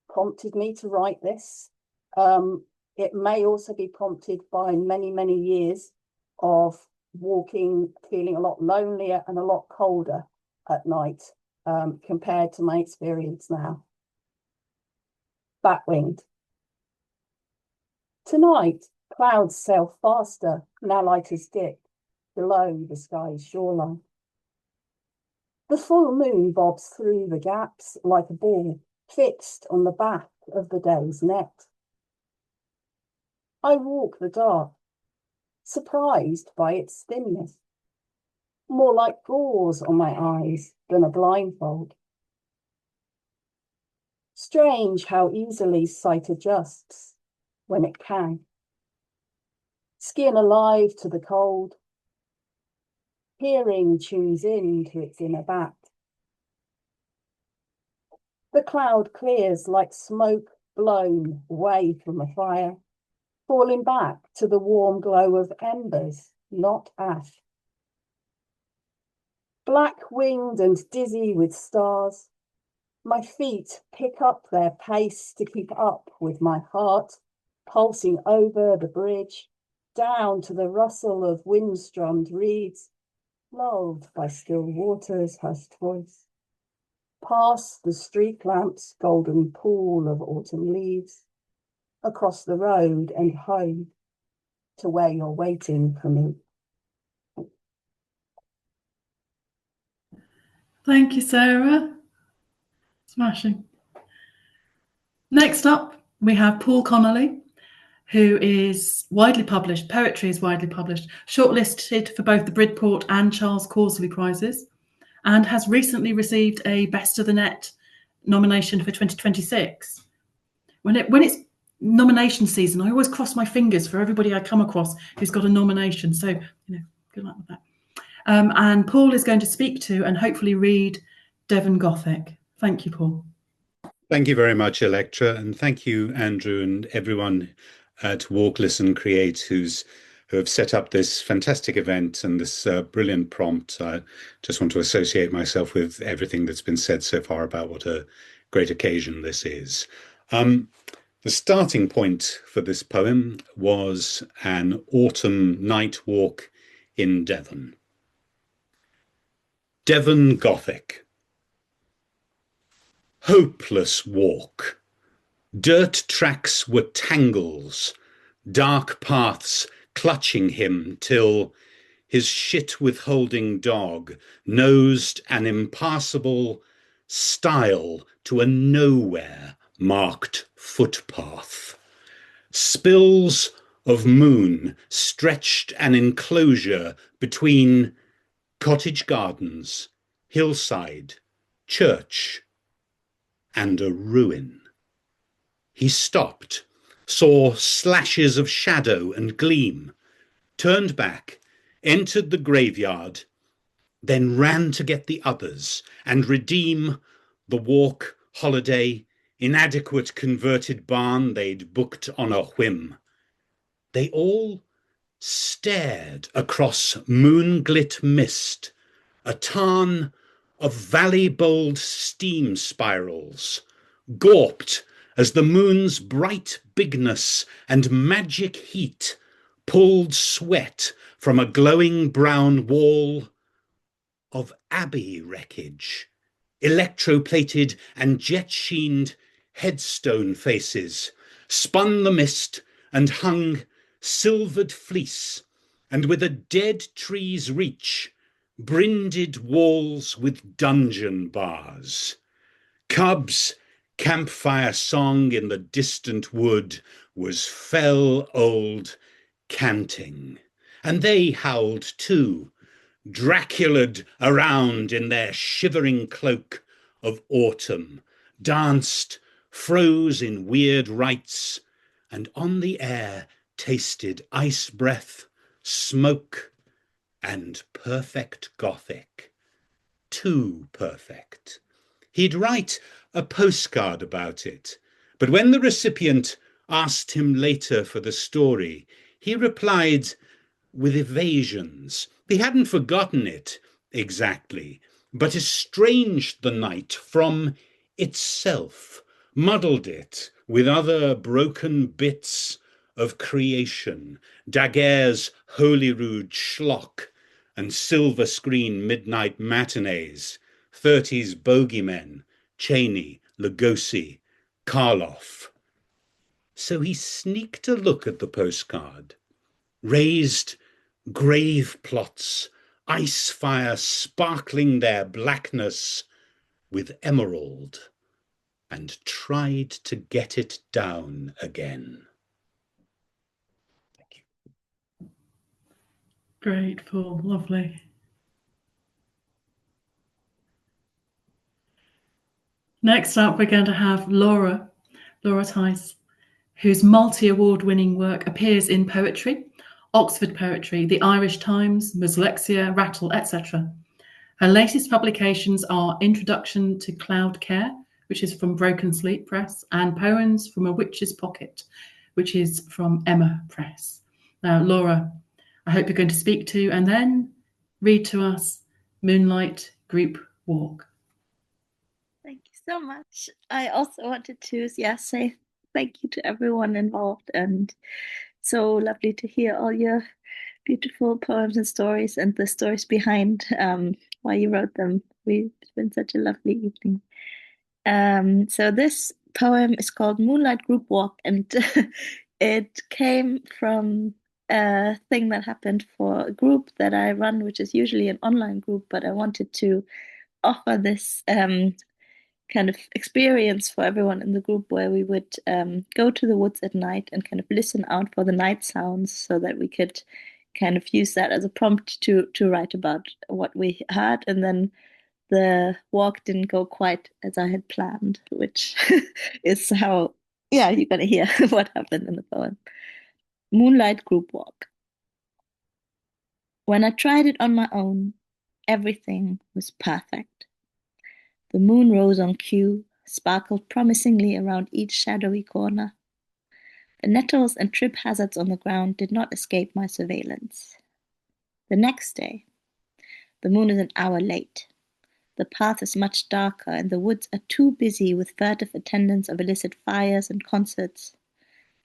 prompted me to write this, it may also be prompted by many, many years of walking, feeling a lot lonelier and a lot colder at night compared to my experience now. Bat-Winged. Tonight, clouds sail faster, now light as dip, below the sky's shoreline. The full moon bobs through the gaps like a ball fixed on the back of the day's net. I walk the dark, surprised by its thinness, more like gauze on my eyes than a blindfold. Strange how easily sight adjusts when it can. Skin alive to the cold, hearing tunes in to its inner bat. The cloud clears like smoke blown away from a fire, falling back to the warm glow of embers, not ash. Black-winged and dizzy with stars, my feet pick up their pace to keep up with my heart, pulsing over the bridge, down to the rustle of wind-strummed reeds, lulled by still water's hushed voice, past the street lamp's golden pool of autumn leaves, across the road and home to where you're waiting for me.
Thank you, Sarah. Smashing. Next up, we have Paul Connolly, who is widely published, poetry is widely published, shortlisted for both the Bridport and Charles Causley Prizes, and has recently received a Best of the Net nomination for 2026. When it's nomination season, I always cross my fingers for everybody I come across who's got a nomination. So, good luck with that. And Paul is going to speak to and hopefully read Devon Gothic. Thank you, Paul.
Thank you very much, Electra, and thank you, Andrew, and everyone at Walk, Listen, Create who have set up this fantastic event and this brilliant prompt. I just want to associate myself with everything that's been said so far about what a great occasion this is. The starting point for this poem was an autumn night walk in Devon. Devon Gothic. Hopeless walk. Dirt tracks were tangles, dark paths clutching him till his shit-withholding dog nosed an impassable stile to a nowhere-marked footpath. Spills of moon stretched an enclosure between cottage gardens, hillside, church, and a ruin. He stopped, saw slashes of shadow and gleam, turned back, entered the graveyard, then ran to get the others and redeem the walk holiday inadequate converted barn they'd booked on a whim. They all stared across moon-glit mist, a tarn of valley-bold steam spirals, gawped as the moon's bright bigness and magic heat pulled sweat from a glowing brown wall of abbey wreckage, electroplated and jet-sheened headstone faces, spun the mist and hung silvered fleece, and with a dead tree's reach, brinded walls with dungeon bars. Cubs' campfire song in the distant wood was fell old canting, and they howled too, Dracula'd around in their shivering cloak of autumn, danced, froze in weird rites, and on the air tasted ice breath, smoke, and perfect Gothic. Too perfect. He'd write a postcard about it, but when the recipient asked him later for the story, he replied with evasions. He hadn't forgotten it exactly, but estranged the night from itself, muddled it with other broken bits of creation, Daguerre's Holyrood schlock and silver screen midnight matinees, 30s bogeymen, Cheney, Lugosi, Karloff. So he sneaked a look at the postcard, raised grave plots, ice fire sparkling their blackness with emerald, and tried to get it down again. Thank you.
Grateful, lovely. Next up, we're going to have Laura Theis, whose multi-award-winning work appears in poetry, Oxford Poetry, the Irish Times, Muslexia, Rattle, etc. Her latest publications are Introduction to Cloud Care, which is from Broken Sleep Press, and Poems from a Witch's Pocket, which is from Emma Press. Now, Laura, I hope you're going to speak to and then read to us Moonlight Group Walk.
Thank you so much. I also wanted to say thank you to everyone involved, and so lovely to hear all your beautiful poems and stories and the stories behind why you wrote them. It's been such a lovely evening. So this poem is called Moonlight Group Walk, and it came from a thing that happened for a group that I run, which is usually an online group, but I wanted to offer this kind of experience for everyone in the group where we would go to the woods at night and kind of listen out for the night sounds so that we could kind of use that as a prompt to write about what we heard. And then the walk didn't go quite as I had planned, which is how, you're going to hear what happened in the poem. Moonlight Group Walk. When I tried it on my own, everything was perfect. The moon rose on cue, sparkled promisingly around each shadowy corner. The nettles and trip hazards on the ground did not escape my surveillance. The next day, the moon is an hour late. The path is much darker, and the woods are too busy with furtive attendance of illicit fires and concerts.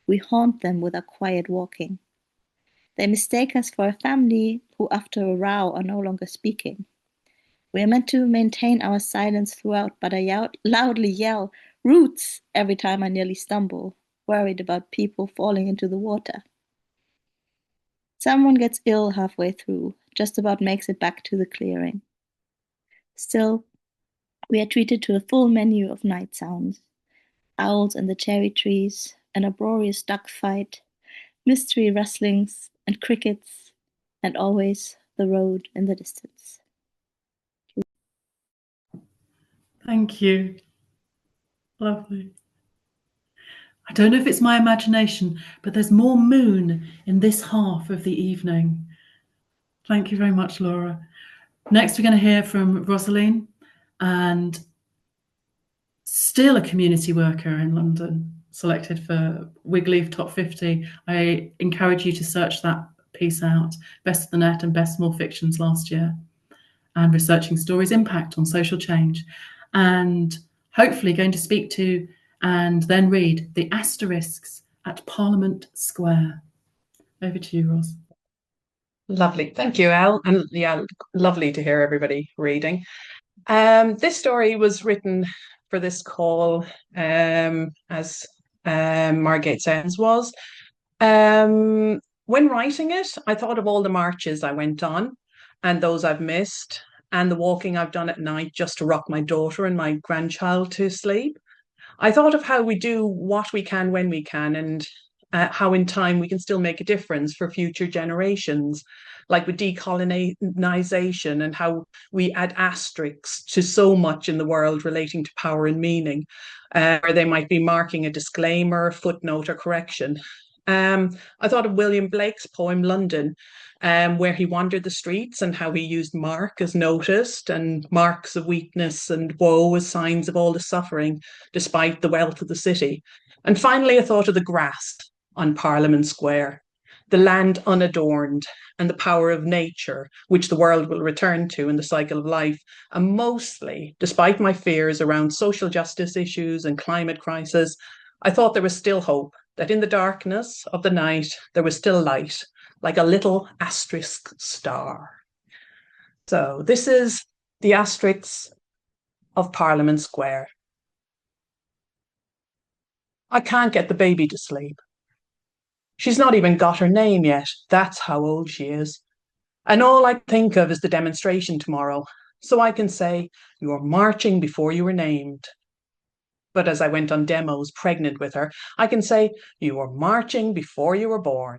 We haunt them with our quiet walking. They mistake us for a family who, after a row, are no longer speaking. We are meant to maintain our silence throughout, but I loudly yell, "Roots!" every time I nearly stumble, worried about people falling into the water. Someone gets ill halfway through, just about makes it back to the clearing. Still, we are treated to a full menu of night sounds. Owls in the cherry trees, an uproarious duck fight, mystery rustlings and crickets, and always the road in the distance.
Thank you. Lovely. I don't know if it's my imagination, but there's more moon in this half of the evening. Thank you very much, Laura. Next, we're going to hear from Rosaleen, and still a community worker in London, selected for Wigleaf Top 50. I encourage you to search that piece out, Best of the Net and Best Small Fictions last year, and researching stories' impact on social change. And hopefully going to speak to and then read The Asterisks at Parliament Square. Over to you, Ros.
Lovely. Thank you, Elle. And yeah, lovely to hear everybody reading. This story was written for this call, as Margate Sands was. When writing it, I thought of all the marches I went on and those I've missed, and the walking I've done at night just to rock my daughter and my grandchild to sleep. I thought of how we do what we can when we can, and how in time we can still make a difference for future generations, like with decolonization and how we add asterisks to so much in the world relating to power and meaning, or they might be marking a disclaimer, footnote, or correction. I thought of William Blake's poem London, where he wandered the streets and how he used mark as noticed and marks of weakness and woe as signs of all the suffering, despite the wealth of the city. And finally, I thought of the grass on Parliament Square, the land unadorned, and the power of nature, which the world will return to in the cycle of life. And mostly, despite my fears around social justice issues and climate crisis, I thought there was still hope, that in the darkness of the night, there was still light, like a little asterisk star. So this is the asterisks of Parliament Square. I can't get the baby to sleep. She's not even got her name yet. That's how old she is. And all I think of is the demonstration tomorrow, so I can say, you are marching before you were named. But as I went on demos pregnant with her, I can say, you were marching before you were born.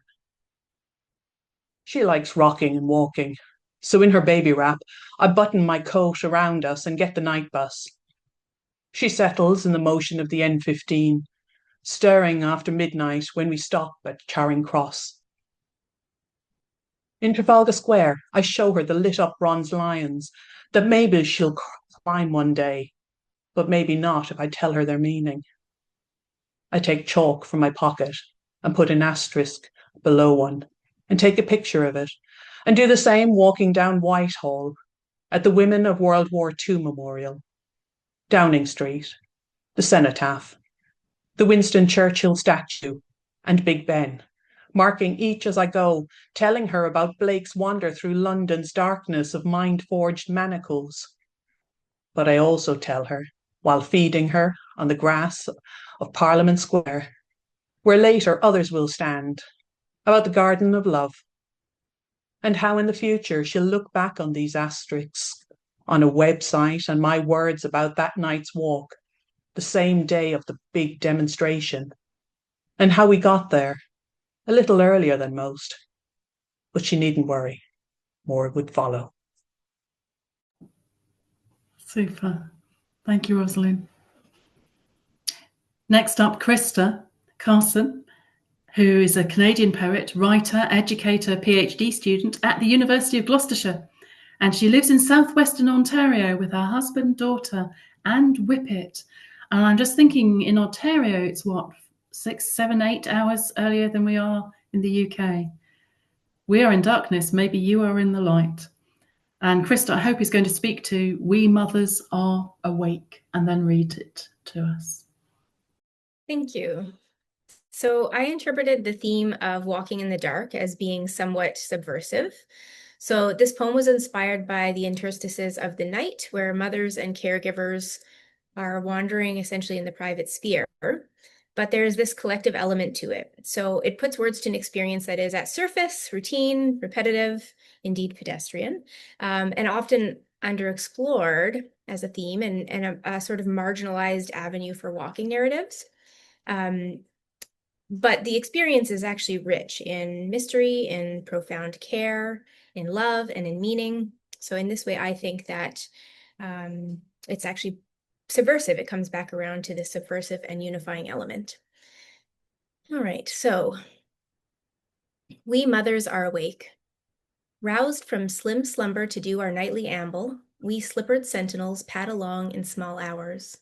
She likes rocking and walking, so in her baby wrap, I button my coat around us and get the night bus. She settles in the motion of the N15, stirring after midnight when we stop at Charing Cross. In Trafalgar Square, I show her the lit-up bronze lions that maybe she'll climb one day, but maybe not if I tell her their meaning. I take chalk from my pocket and put an asterisk below one and take a picture of it, and do the same walking down Whitehall at the Women of World War II Memorial, Downing Street, the Cenotaph, the Winston Churchill statue, and Big Ben, marking each as I go, telling her about Blake's wander through London's darkness of mind-forged manacles. But I also tell her, while feeding her on the grass of Parliament Square, where later others will stand, about the Garden of Love, and how in the future she'll look back on these asterisks on a website and my words about that night's walk, the same day of the big demonstration, and how we got there a little earlier than most. But she needn't worry, more would follow.
Super. Thank you, Rosaleen. Next up, Krista Carson, who is a Canadian poet, writer, educator, PhD student at the University of Gloucestershire. And she lives in southwestern Ontario with her husband, daughter, and Whippet. And I'm just thinking, in Ontario, it's what, 6, 7, 8 hours earlier than we are in the UK. We are in darkness, maybe you are in the light. And Krista, I hope, is going to speak to We Mothers Are Awake and then read it to us.
Thank you. So I interpreted the theme of walking in the dark as being somewhat subversive. So this poem was inspired by the interstices of the night, where mothers and caregivers are wandering essentially in the private sphere. But there's this collective element to it. So it puts words to an experience that is at surface, routine, repetitive, indeed pedestrian, and often underexplored as a theme and a sort of marginalized avenue for walking narratives. But the experience is actually rich in mystery, in profound care, in love, and in meaning. So in this way, I think that it's actually subversive. It comes back around to the subversive and unifying element. All right, so we mothers are awake. Roused from slim slumber to do our nightly amble, we slippered sentinels pad along in small hours.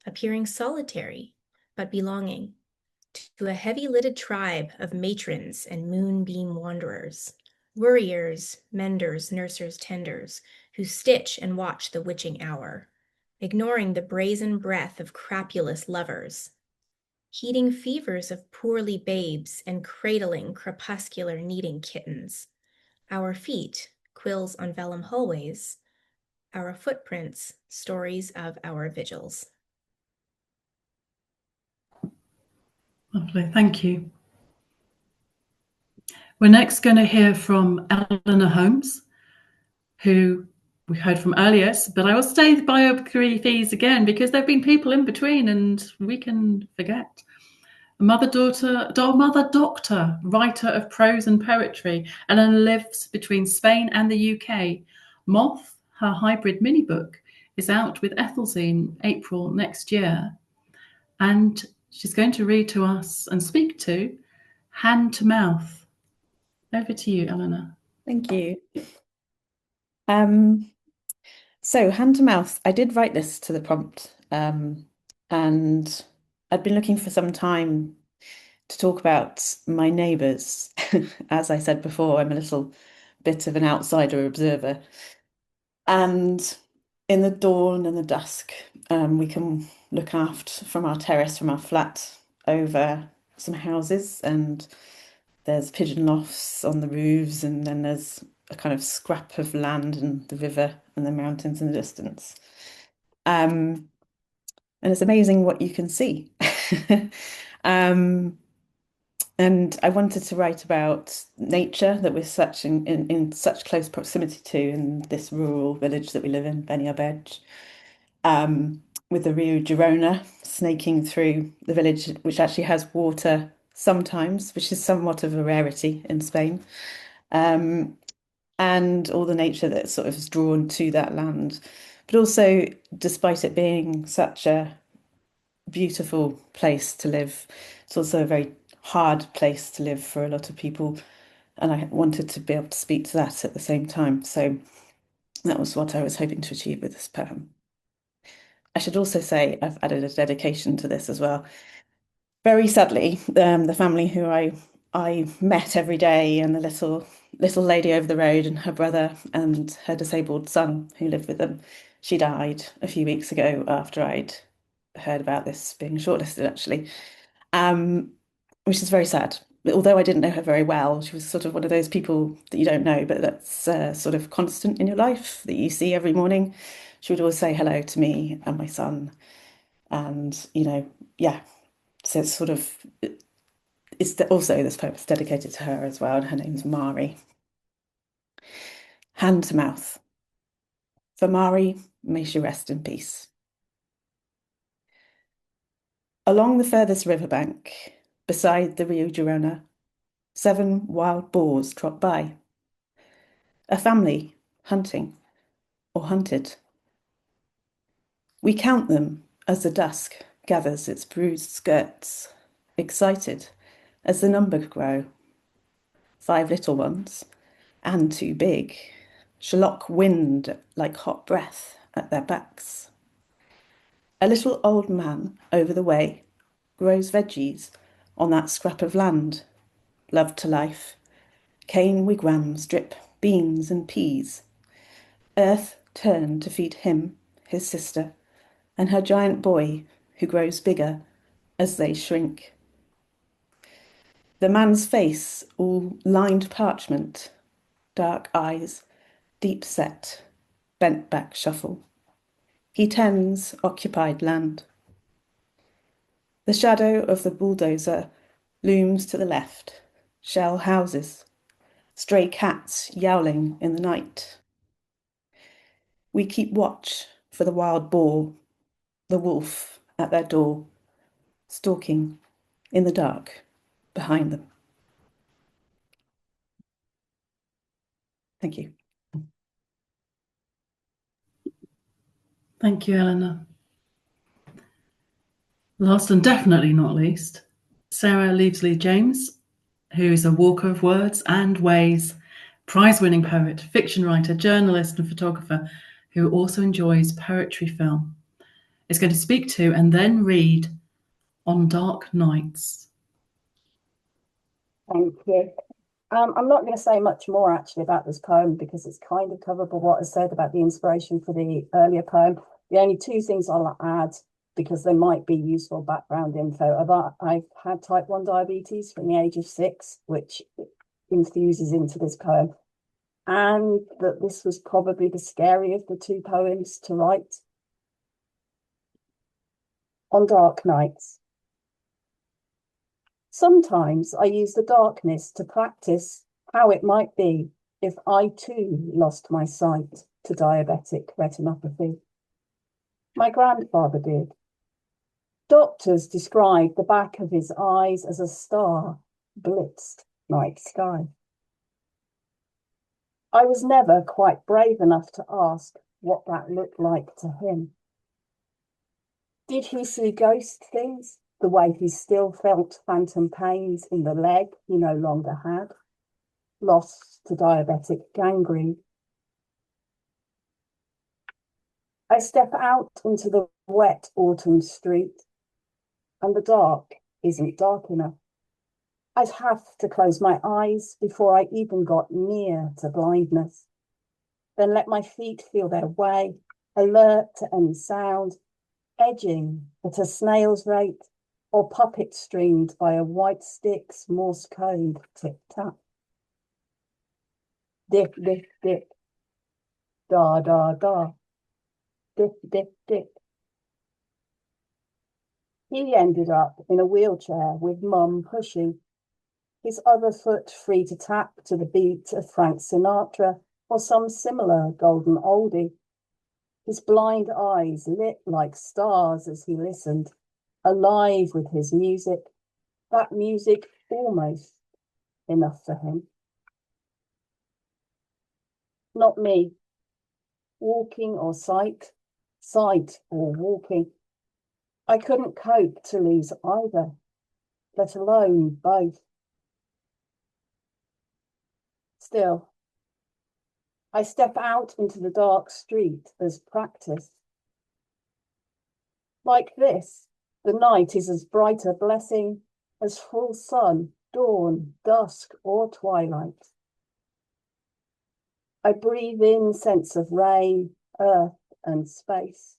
appearing solitary, but belonging to a heavy-lidded tribe of matrons and moonbeam wanderers, worriers, menders, nursers, tenders, who stitch and watch the witching hour, ignoring the brazen breath of crapulous lovers, heeding fevers of poorly babes and cradling crepuscular kneading kittens, our feet, quills on vellum hallways, our footprints, stories of our vigils.
Lovely, thank you. We're next going to hear from Eleanor Holmes, who we heard from earlier, but I will say the biographies again because there have been people in between and we can forget. A mother-doctor, writer of prose and poetry, Eleanor lives between Spain and the UK. Moth, her hybrid mini-book, is out with Ethelzine April next year. And she's going to read to us and speak to Hand to Mouth. Over to you, Eleanor.
Thank you. So hand to mouth, I did write this to the prompt, and I'd been looking for some time to talk about my neighbours. As I said before, I'm a little bit of an outsider observer. And in the dawn and the dusk, we can look aft from our terrace, from our flat, over some houses, and there's pigeon lofts on the roofs, and then there's a kind of scrap of land and the river and the mountains in the distance. And it's amazing what you can see. And I wanted to write about nature that we're such in such close proximity to in this rural village that we live in, Beniarbed, with the Rio Girona snaking through the village, which actually has water sometimes, which is somewhat of a rarity in Spain, and all the nature that sort of is drawn to that land. But also, despite it being such a beautiful place to live, it's also a very hard place to live for a lot of people, and I wanted to be able to speak to that at the same time. So that was what I was hoping to achieve with this poem. I should also say I've added a dedication to this as well. Very sadly, the family who I met every day, and the little lady over the road and her brother and her disabled son who lived with them, she died a few weeks ago after I'd heard about this being shortlisted, actually, which is very sad. Although I didn't know her very well, she was sort of one of those people that you don't know, but that's sort of constant in your life, that you see every morning. She would always say hello to me and my son, and yeah. So it's sort of, also this poem is dedicated to her as well, and her name's Mari. Hand to mouth. For Mari, may she rest in peace. Along the furthest riverbank, beside the Rio Girona, 7 wild boars trot by. A family hunting or hunted. We count them as the dusk gathers its bruised skirts, excited as the number grow. 5 little ones, and 2 big, shalock wind like hot breath at their backs. A little old man over the way grows veggies on that scrap of land, loved to life. Cane wigwams drip beans and peas. Earth turned to feed him, his sister, and her giant boy, who grows bigger as they shrink. The man's face all lined parchment, dark eyes, deep set, bent back shuffle. He tends occupied land. The shadow of the bulldozer looms to the left, shell houses, stray cats yowling in the night. We keep watch for the wild boar, the wolf at their door, stalking in the dark behind them. Thank you.
Thank you, Eleanor. Last and definitely not least, Sarah Leavesley James, who is a walker of words and ways, prize-winning poet, fiction writer, journalist and photographer who also enjoys poetry film. is going to speak to and then read On Dark Nights.
Thank you. I'm not going to say much more actually about this poem because it's kind of covered by what I said about the inspiration for the earlier poem. The only two things I'll add, because they might be useful background info, I've had type 1 diabetes from the age of 6, which infuses into this poem, and that this was probably the scary of the two poems to write. On Dark Nights. Sometimes I use the darkness to practice how it might be if I too lost my sight to diabetic retinopathy. My grandfather did. Doctors described the back of his eyes as a star blitzed night sky. I was never quite brave enough to ask what that looked like to him. Did he see ghost things, the way he still felt phantom pains in the leg he no longer had, lost to diabetic gangrene? I step out into the wet autumn street, and the dark isn't dark enough. I'd have to close my eyes before I even got near to blindness, then let my feet feel their way, alert to any sound, edging at a snail's rate, or puppet streamed by a white stick's Morse code tick-tap. Dip, dip, dip. Da, da, da. Dip, dip, dip. He ended up in a wheelchair with Mum pushing, his other foot free to tap to the beat of Frank Sinatra or some similar golden oldie. His blind eyes lit like stars as he listened, alive with his music, that music almost enough for him. Not me. Walking or sight or walking. I couldn't cope to lose either, let alone both. Still, I step out into the dark street as practice. Like this, the night is as bright a blessing as full sun, dawn, dusk, or twilight. I breathe in sense of rain, earth, and space.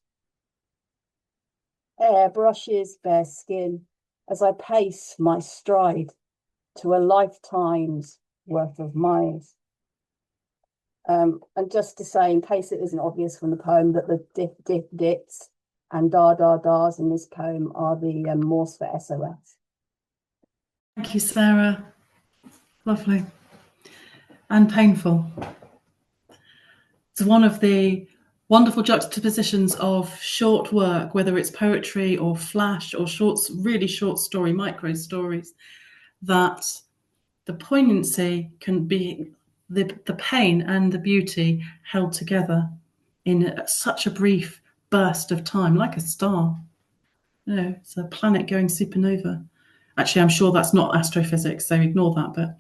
Air brushes bare skin as I pace my stride to a lifetime's worth of miles. And just to say, in case it isn't obvious from the poem, that the dip, dip, dips and da, da, das in this poem are the Morse for SOS.
Thank you, Sarah. Lovely. And painful. It's one of the wonderful juxtapositions of short work, whether it's poetry or flash or really short story, micro stories, that the poignancy can be the pain and the beauty held together in such a brief burst of time, like a star. You know, it's a planet going supernova. Actually, I'm sure that's not astrophysics, so ignore that. But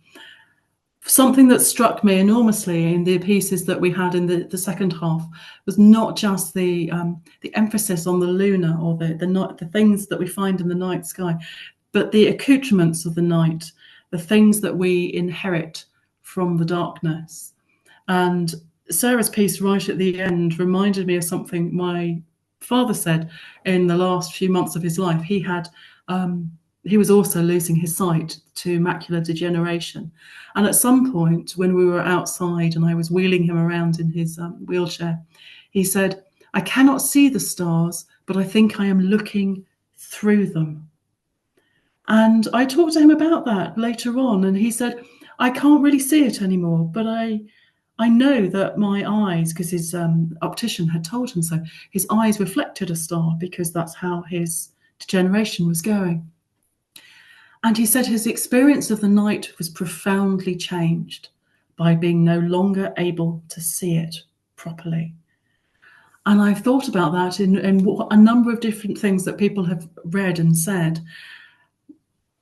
something that struck me enormously in the pieces that we had in the second half was not just the emphasis on the lunar or the things that we find in the night sky, but the accoutrements of the night, the things that we inherit from the darkness. And Sarah's piece right at the end reminded me of something my father said in the last few months of his life. He was also losing his sight to macular degeneration. And at some point when we were outside and I was wheeling him around in his wheelchair, he said, "I cannot see the stars, but I think I am looking through them." And I talked to him about that later on, and he said, "I can't really see it anymore, but I know that my eyes," because his optician had told him so, his eyes reflected a star because that's how his degeneration was going. And he said his experience of the night was profoundly changed by being no longer able to see it properly. And I've thought about that in a number of different things that people have read and said.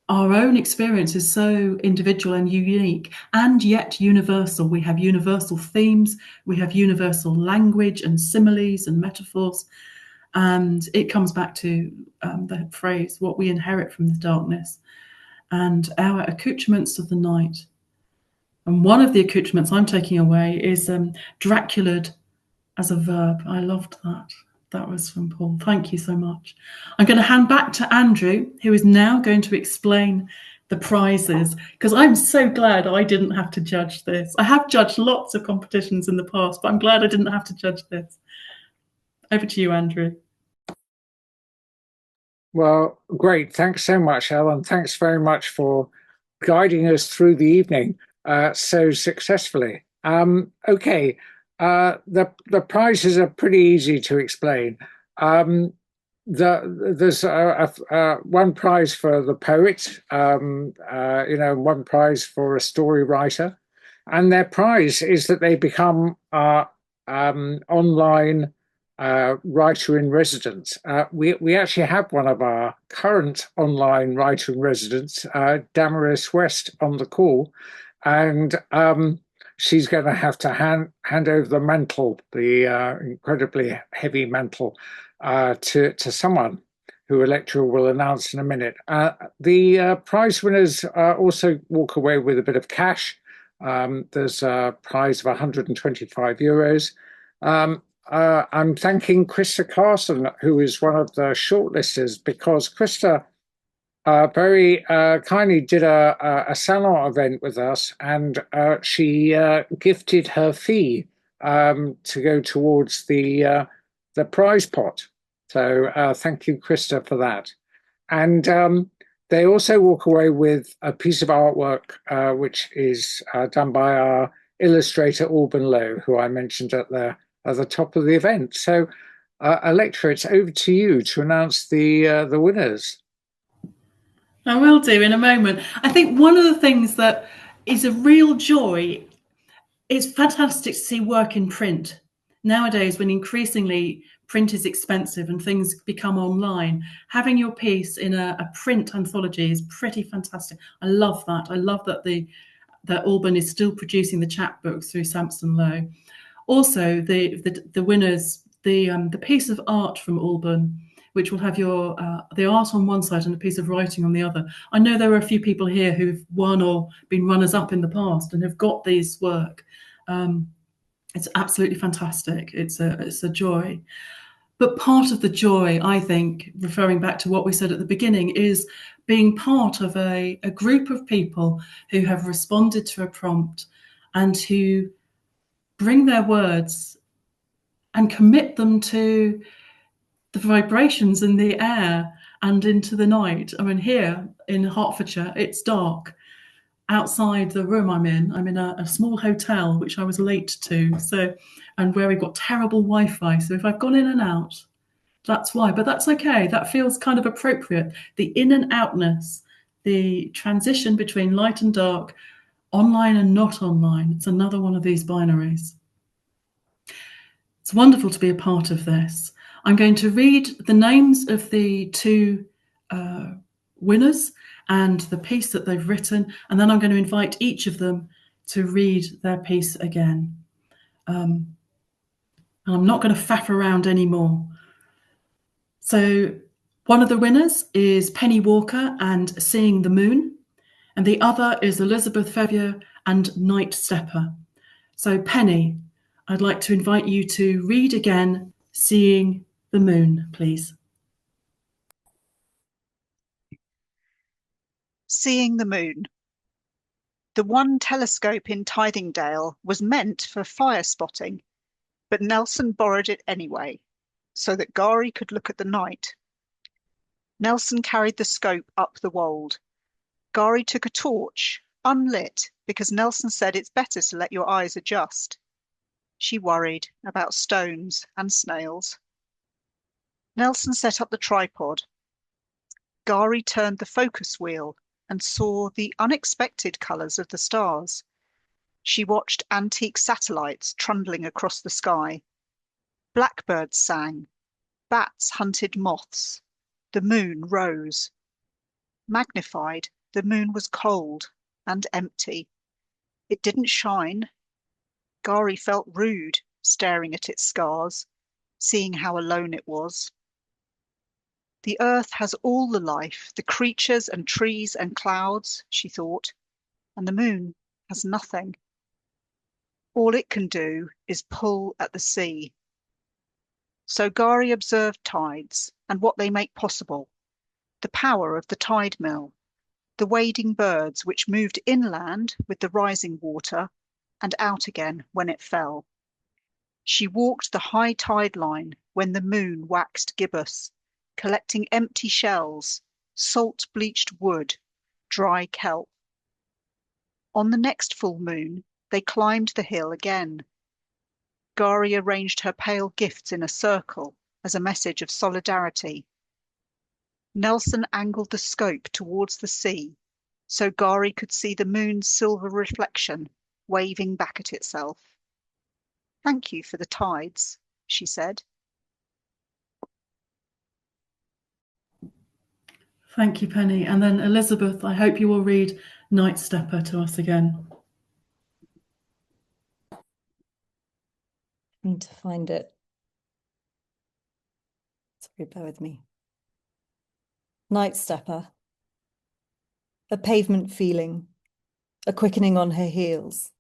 Our own experience is so individual and unique, and yet universal. We have universal themes, we have universal language and similes and metaphors. And it comes back to the phrase, what we inherit from the darkness, and our accoutrements of the night. And one of the accoutrements I'm taking away is Draculaed as a verb. I loved that. That was from Paul. Thank you so much. I'm going to hand back to Andrew, who is now going to explain the prizes, because I'm so glad I didn't have to judge this. I have judged lots of competitions in the past, but I'm glad I didn't have to judge this. Over to you, Andrew.
Well, great. Thanks so much, Ellen. Thanks very much for guiding us through the evening so successfully. Okay, the prizes are pretty easy to explain. There's one prize for the poet, one prize for a story writer, and their prize is that they become online writer in residence. We actually have one of our current online writer in residence, Damaris West, on the call, and she's going to have to hand over the mantle, the incredibly heavy mantle, to someone who Electra will announce in a minute. The prize winners also walk away with a bit of cash. There's a prize of €125. I'm thanking Krista Carson, who is one of the shortlisters, because Krista very kindly did a salon event with us, and she gifted her fee to go towards the prize pot. So thank you, Krista, for that. And they also walk away with a piece of artwork, which is done by our illustrator, Alban Lowe, who I mentioned at the top of the event. So, Electra, it's over to you to announce the winners.
I will do in a moment. I think one of the things that is a real joy, it's fantastic to see work in print. Nowadays, when increasingly print is expensive and things become online, having your piece in a print anthology is pretty fantastic. I love that. I love that that Alban is still producing the chapbooks through Sampson Lowe. Also, the winners, the piece of art from Alban, which will have your the art on one side and a piece of writing on the other. I know there are a few people here who've won or been runners-up in the past and have got these work. It's absolutely fantastic. It's a joy. But part of the joy, I think, referring back to what we said at the beginning, is being part of a group of people who have responded to a prompt and who bring their words and commit them to the vibrations in the air and into the night. I mean, here in Hertfordshire, it's dark. Outside the room I'm in a small hotel, which I was late to, and where we've got terrible Wi-Fi. So if I've gone in and out, that's why. But that's okay. That feels kind of appropriate. The in and outness, the transition between light and dark, online and not online. It's another one of these binaries. It's wonderful to be a part of this. I'm going to read the names of the two winners and the piece that they've written, and then I'm going to invite each of them to read their piece again. And I'm not going to faff around anymore. So one of the winners is Penny Walker and Seeing the Moon, and the other is Elizabeth Fevyer and Night Stepper. So Penny, I'd like to invite you to read again Seeing the Moon, please.
Seeing the Moon. The one telescope in Tithingdale was meant for fire spotting, but Nelson borrowed it anyway, so that Gary could look at the night. Nelson carried the scope up the wold. Gary took a torch, unlit, because Nelson said it's better to let your eyes adjust. She worried about stones and snails. Nelson set up the tripod. Gary turned the focus wheel and saw the unexpected colours of the stars. She watched antique satellites trundling across the sky. Blackbirds sang. Bats hunted moths. The moon rose. Magnified, the moon was cold and empty. It didn't shine. Gary felt rude, staring at its scars, seeing how alone it was. The earth has all the life, the creatures and trees and clouds, she thought, and the moon has nothing. All it can do is pull at the sea. So Gari observed tides and what they make possible, the power of the tide mill, the wading birds which moved inland with the rising water and out again when it fell. She walked the high tide line when the moon waxed gibbous, collecting empty shells, salt-bleached wood, dry kelp. On the next full moon, they climbed the hill again. Gari arranged her pale gifts in a circle as a message of solidarity. Nelson angled the scope towards the sea, so Gari could see the moon's silver reflection waving back at itself. "Thank you for the tides," she said.
Thank you, Penny. And then Elizabeth, I hope you will read Night Stepper to us again.
Need to find it. Sorry, bear with me. Night Stepper. A pavement feeling, a quickening on her heels.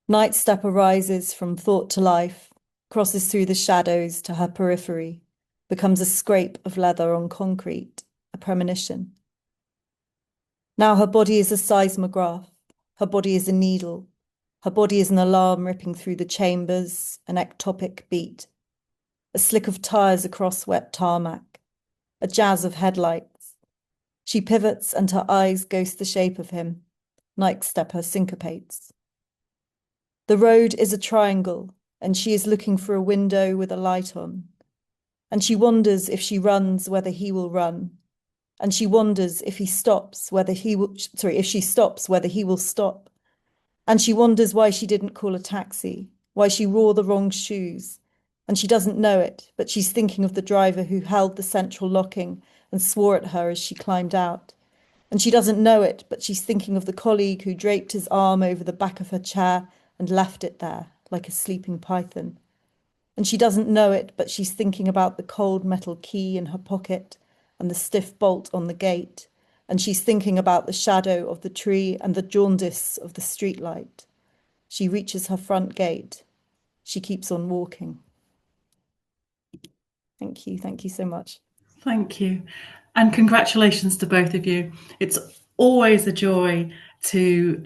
Night Stepper rises from thought to life, crosses through the shadows to her periphery, becomes a scrape of leather on concrete, a premonition. Now her body is a seismograph, her body is a needle, her body is an alarm ripping through the chambers, an ectopic beat, a slick of tires across wet tarmac, a jazz of headlights. She pivots and her eyes ghost the shape of him. Night Stepper syncopates. The road is a triangle, and she is looking for a window with a light on. And she wonders if she runs, whether he will run. And she wonders if he stops, whether he will, if she stops, whether he will stop. And she wonders why she didn't call a taxi, why she wore the wrong shoes. And she doesn't know it, but she's thinking of the driver who held the central locking and swore at her as she climbed out. And she doesn't know it, but she's thinking of the colleague who draped his arm over the back of her chair and left it there, like a sleeping python. And she doesn't know it, but she's thinking about the cold metal key in her pocket and the stiff bolt on the gate. And she's thinking about the shadow of the tree and the jaundice of the streetlight. She reaches her front gate. She keeps on walking. Thank you so much.
Thank you. And congratulations to both of you. It's always a joy to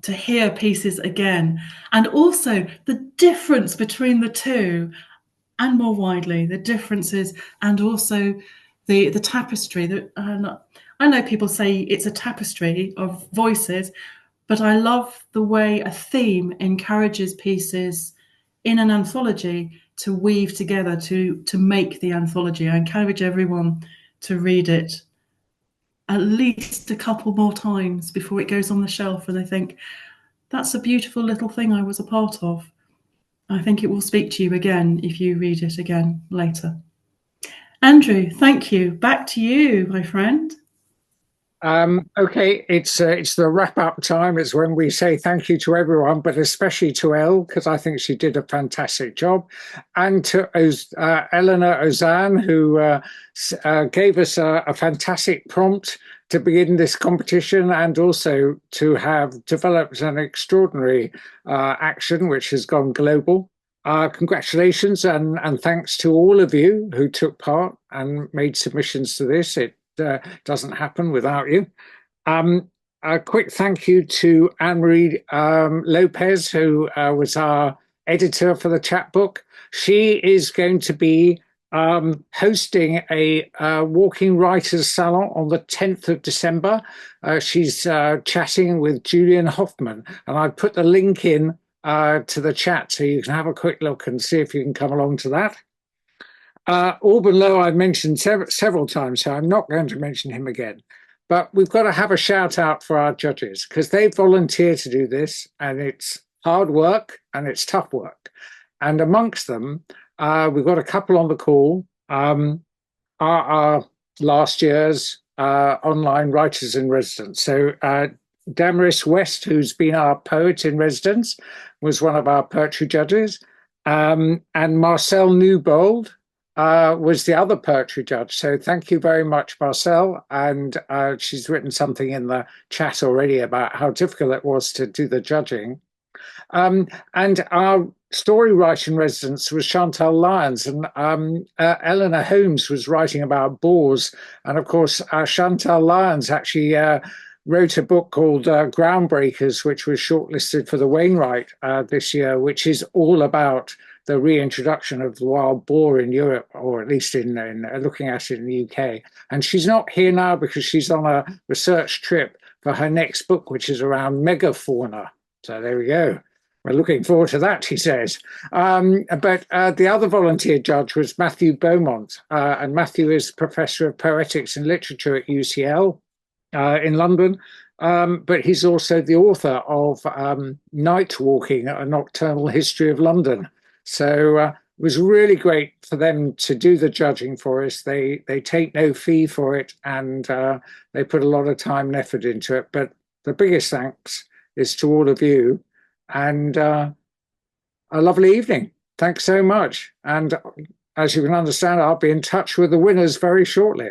hear pieces again, and also the difference between the two, and more widely the differences, and also the tapestry that I know people say it's a tapestry of voices, but I love the way a theme encourages pieces in an anthology to weave together to make the anthology. I encourage everyone to read it at least a couple more times before it goes on the shelf and they think, that's a beautiful little thing I was a part of. I think it will speak to you again if you read it again later. Andrew, thank you. Back to you, my friend.
Okay, it's the wrap-up time. It's when we say thank you to everyone, but especially to Elle, because I think she did a fantastic job, and to Eléonore Ozanne, who gave us a fantastic prompt to begin this competition, and also to have developed an extraordinary action which has gone global. Congratulations and thanks to all of you who took part and made submissions to this. It doesn't happen without you. A quick thank you to Anne-Marie Lopez, who was our editor for the chapbook. She is going to be hosting a walking writers salon on the 10th of December. She's chatting with Julian Hoffman, and I put the link in to the chat so you can have a quick look and see if you can come along to that. Alban Lowe I've mentioned several times, so I'm not going to mention him again. But we've got to have a shout out for our judges, because they volunteer to do this, and it's hard work and it's tough work. And amongst them, we've got a couple on the call, our last year's online writers in residence. So Damaris West, who's been our poet in residence, was one of our poetry judges, and Marcel Newbold, was the other poetry judge. So thank you very much, Marcel. And she's written something in the chat already about how difficult it was to do the judging. And our story writing residence was Chantal Lyons, and Eleanor Holmes was writing about boars. And of course, Chantal Lyons actually wrote a book called Groundbreakers, which was shortlisted for the Wainwright this year, which is all about the reintroduction of the wild boar in Europe, or at least in looking at it in the UK. And she's not here now because she's on a research trip for her next book, which is around megafauna. So there we go. We're looking forward to that, he says. But the other volunteer judge was Matthew Beaumont. And Matthew is Professor of Poetics and Literature at UCL in London. But he's also the author of Night Walking, A Nocturnal History of London. So it was really great for them to do the judging for us. They take no fee for it, and they put a lot of time and effort into it. But the biggest thanks is to all of you, and a lovely evening. Thanks so much. And as you can understand, I'll be in touch with the winners very shortly.